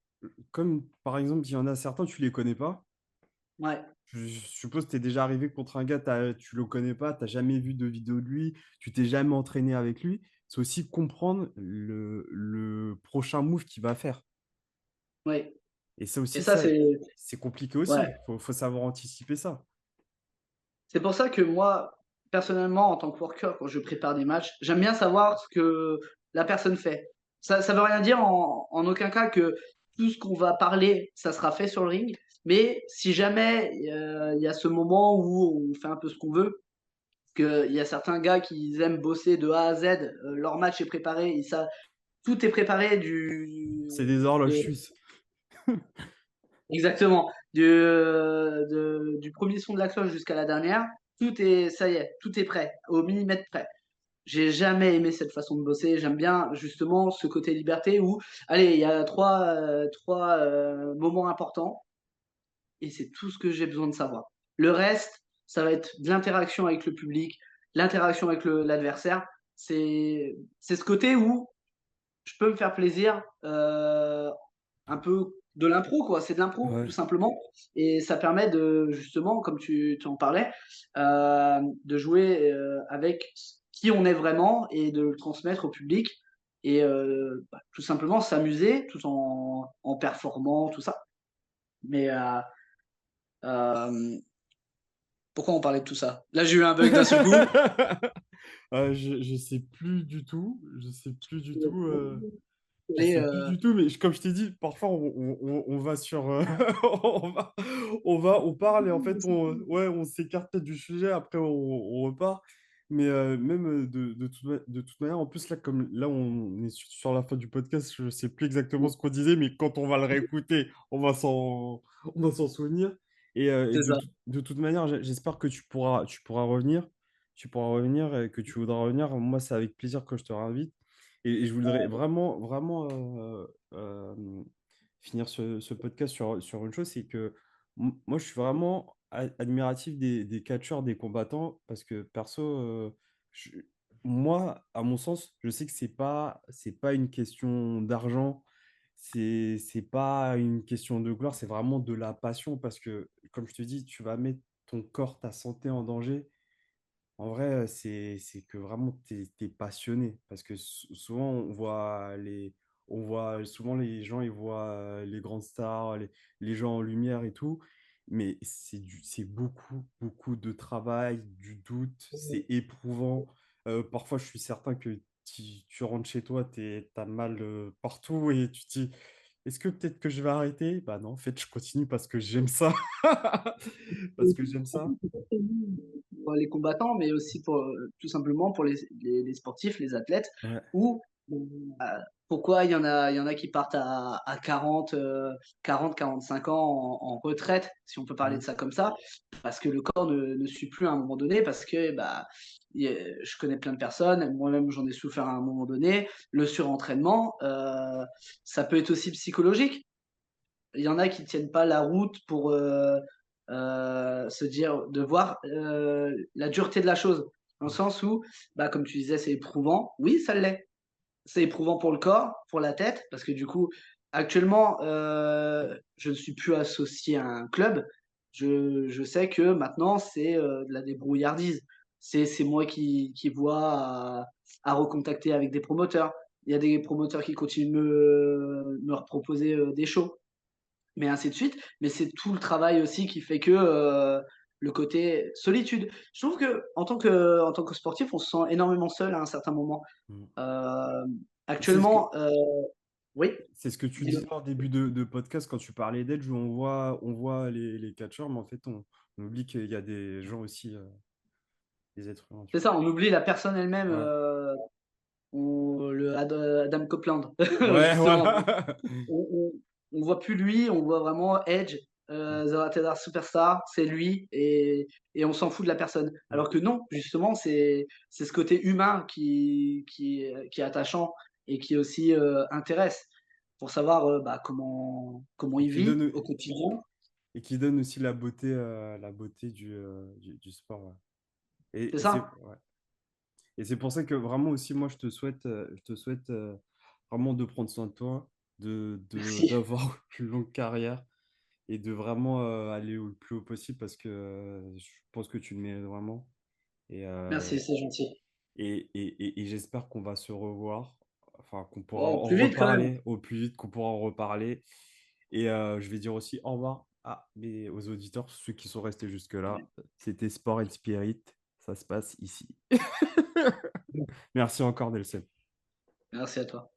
comme par exemple, il y en a certains, tu les connais pas. ouais, Je suppose que tu es déjà arrivé contre un gars, tu le connais pas, tu jamais vu de vidéo de lui, tu t'es jamais entraîné avec lui. C'est aussi comprendre le prochain move qu'il va faire. ouais. Et ça Et aussi, ça, c'est compliqué ouais. aussi. Faut savoir anticiper ça. C'est pour ça que moi, personnellement, en tant que worker, quand je prépare des matchs, j'aime bien savoir ce que la personne fait. Ça veut rien dire en aucun cas que tout ce qu'on va parler, ça sera fait sur le ring. Mais si jamais il y a ce moment où on fait un peu ce qu'on veut, qu'il y a certains gars qui aiment bosser de A à Z, leur match est préparé, tout est préparé C'est des horloges de, suisses. exactement, du premier son de la cloche jusqu'à la dernière, ça y est, tout est prêt, au millimètre près. J'ai jamais aimé cette façon de bosser. J'aime bien justement ce côté liberté où, allez, il y a trois moments importants et c'est tout ce que j'ai besoin de savoir. Le reste, ça va être de l'interaction avec le public, l'interaction avec l'adversaire. C'est ce côté où je peux me faire plaisir, un peu de l'impro, quoi. C'est de l'impro, tout Ouais. simplement. Et ça permet de, justement, comme tu en parlais, de jouer avec qui on est vraiment et de le transmettre au public. Et bah, tout simplement s'amuser tout en performant, tout ça. Mais euh, pourquoi on parlait de tout ça? Là, j'ai eu un bug d'un seul coup. Je sais plus du tout. Je sais plus du tout. Je Et, sais plus du tout, mais comme je t'ai dit, parfois on va sur, on va, on parle et en fait ouais, on s'écarte peut-être du sujet. Après on repart. Mais même de toute manière, en plus là, comme là on est sur la fin du podcast, je sais plus exactement ce qu'on disait, mais quand on va le réécouter, on va s'en souvenir. Et c'est ça. de toute manière, j'espère que tu pourras revenir. Tu pourras revenir et que tu voudras revenir. Moi, c'est avec plaisir que je te réinvite. Et je voudrais vraiment finir ce podcast sur une chose, c'est que moi, je suis vraiment admiratif des catcheurs, des combattants, parce que perso, je- moi, à mon sens, je sais que c'est pas une question d'argent, c'est pas une question de gloire, c'est vraiment de la passion, parce que, comme je te dis, tu vas mettre ton corps, ta santé en danger. En vrai, c'est que vraiment tu es passionné parce que souvent on voit souvent les gens ils voient les grandes stars, les gens en lumière et tout, mais c'est beaucoup beaucoup de travail, du doute, c'est éprouvant. Parfois, je suis certain que tu rentres chez toi, t'as mal partout et tu te dis, est-ce que peut-être que je vais arrêter? Bah non, en fait, je continue parce que j'aime ça. Parce que j'aime ça. Pour les combattants, mais aussi pour, tout simplement pour les sportifs, les athlètes, Ouais. où, heu, pourquoi il y en a qui partent à 40-45 ans en retraite, si on peut parler de Mhm. ça comme ça, parce que le corps ne suit plus à un moment donné, parce que, bah, je connais plein de personnes, moi-même j'en ai souffert à un moment donné, le surentraînement, ça peut être aussi psychologique. Il y en a qui tiennent pas la route pour, se dire de voir, la dureté de la chose. Dans le sens où, bah, comme tu disais, c'est éprouvant. Oui, ça l'est. C'est éprouvant pour le corps, pour la tête, parce que du coup, actuellement, je ne suis plus associé à un club. Je sais que maintenant c'est, de la débrouillardise. C'est moi qui vois à recontacter avec des promoteurs. Il y a des promoteurs qui continuent de me reproposer, des shows, mais ainsi de suite. Mais c'est tout le travail aussi qui fait que, le côté solitude. Je trouve qu'en tant que sportif, on se sent énormément seul à un certain moment. Mhm. C'est ce que, Actuellement, oui, c'est ce que tu dis-le. disais en début de podcast quand tu parlais d'Edge, où on voit les catcheurs, mais en fait, on oublie qu'il y a des gens aussi, des êtres humains, tu C'est ça, on oublie la personne elle-même, vois. Ouais, ou le Adam Copeland. ouais, Justement, voilà. on on voit plus lui, on voit vraiment Edge, The Rated Superstar, c'est lui, et on s'en fout de la personne. Mm. Alors que non, justement, c'est ce côté humain qui est attachant et qui aussi, intéresse pour savoir, bah, comment Et il qui vit donne, au quotidien. et qui donne aussi la beauté du sport. Ouais. C'est Et ça? ouais. Et c'est pour ça que vraiment aussi, moi, je te souhaite vraiment de prendre soin de toi, Merci. d'avoir une longue carrière et de vraiment aller au plus haut possible parce que je pense que tu le mérites vraiment. Et, Merci, c'est gentil. et j'espère qu'on va se revoir, enfin, qu'on pourra Oh, en plus vite quand même. reparler au plus vite, qu'on pourra en reparler. Et je vais dire aussi au revoir aux auditeurs, ceux qui sont restés jusque-là. C'était Sport and Spirit. Ça se passe ici. Merci encore, Nelson. Merci à toi.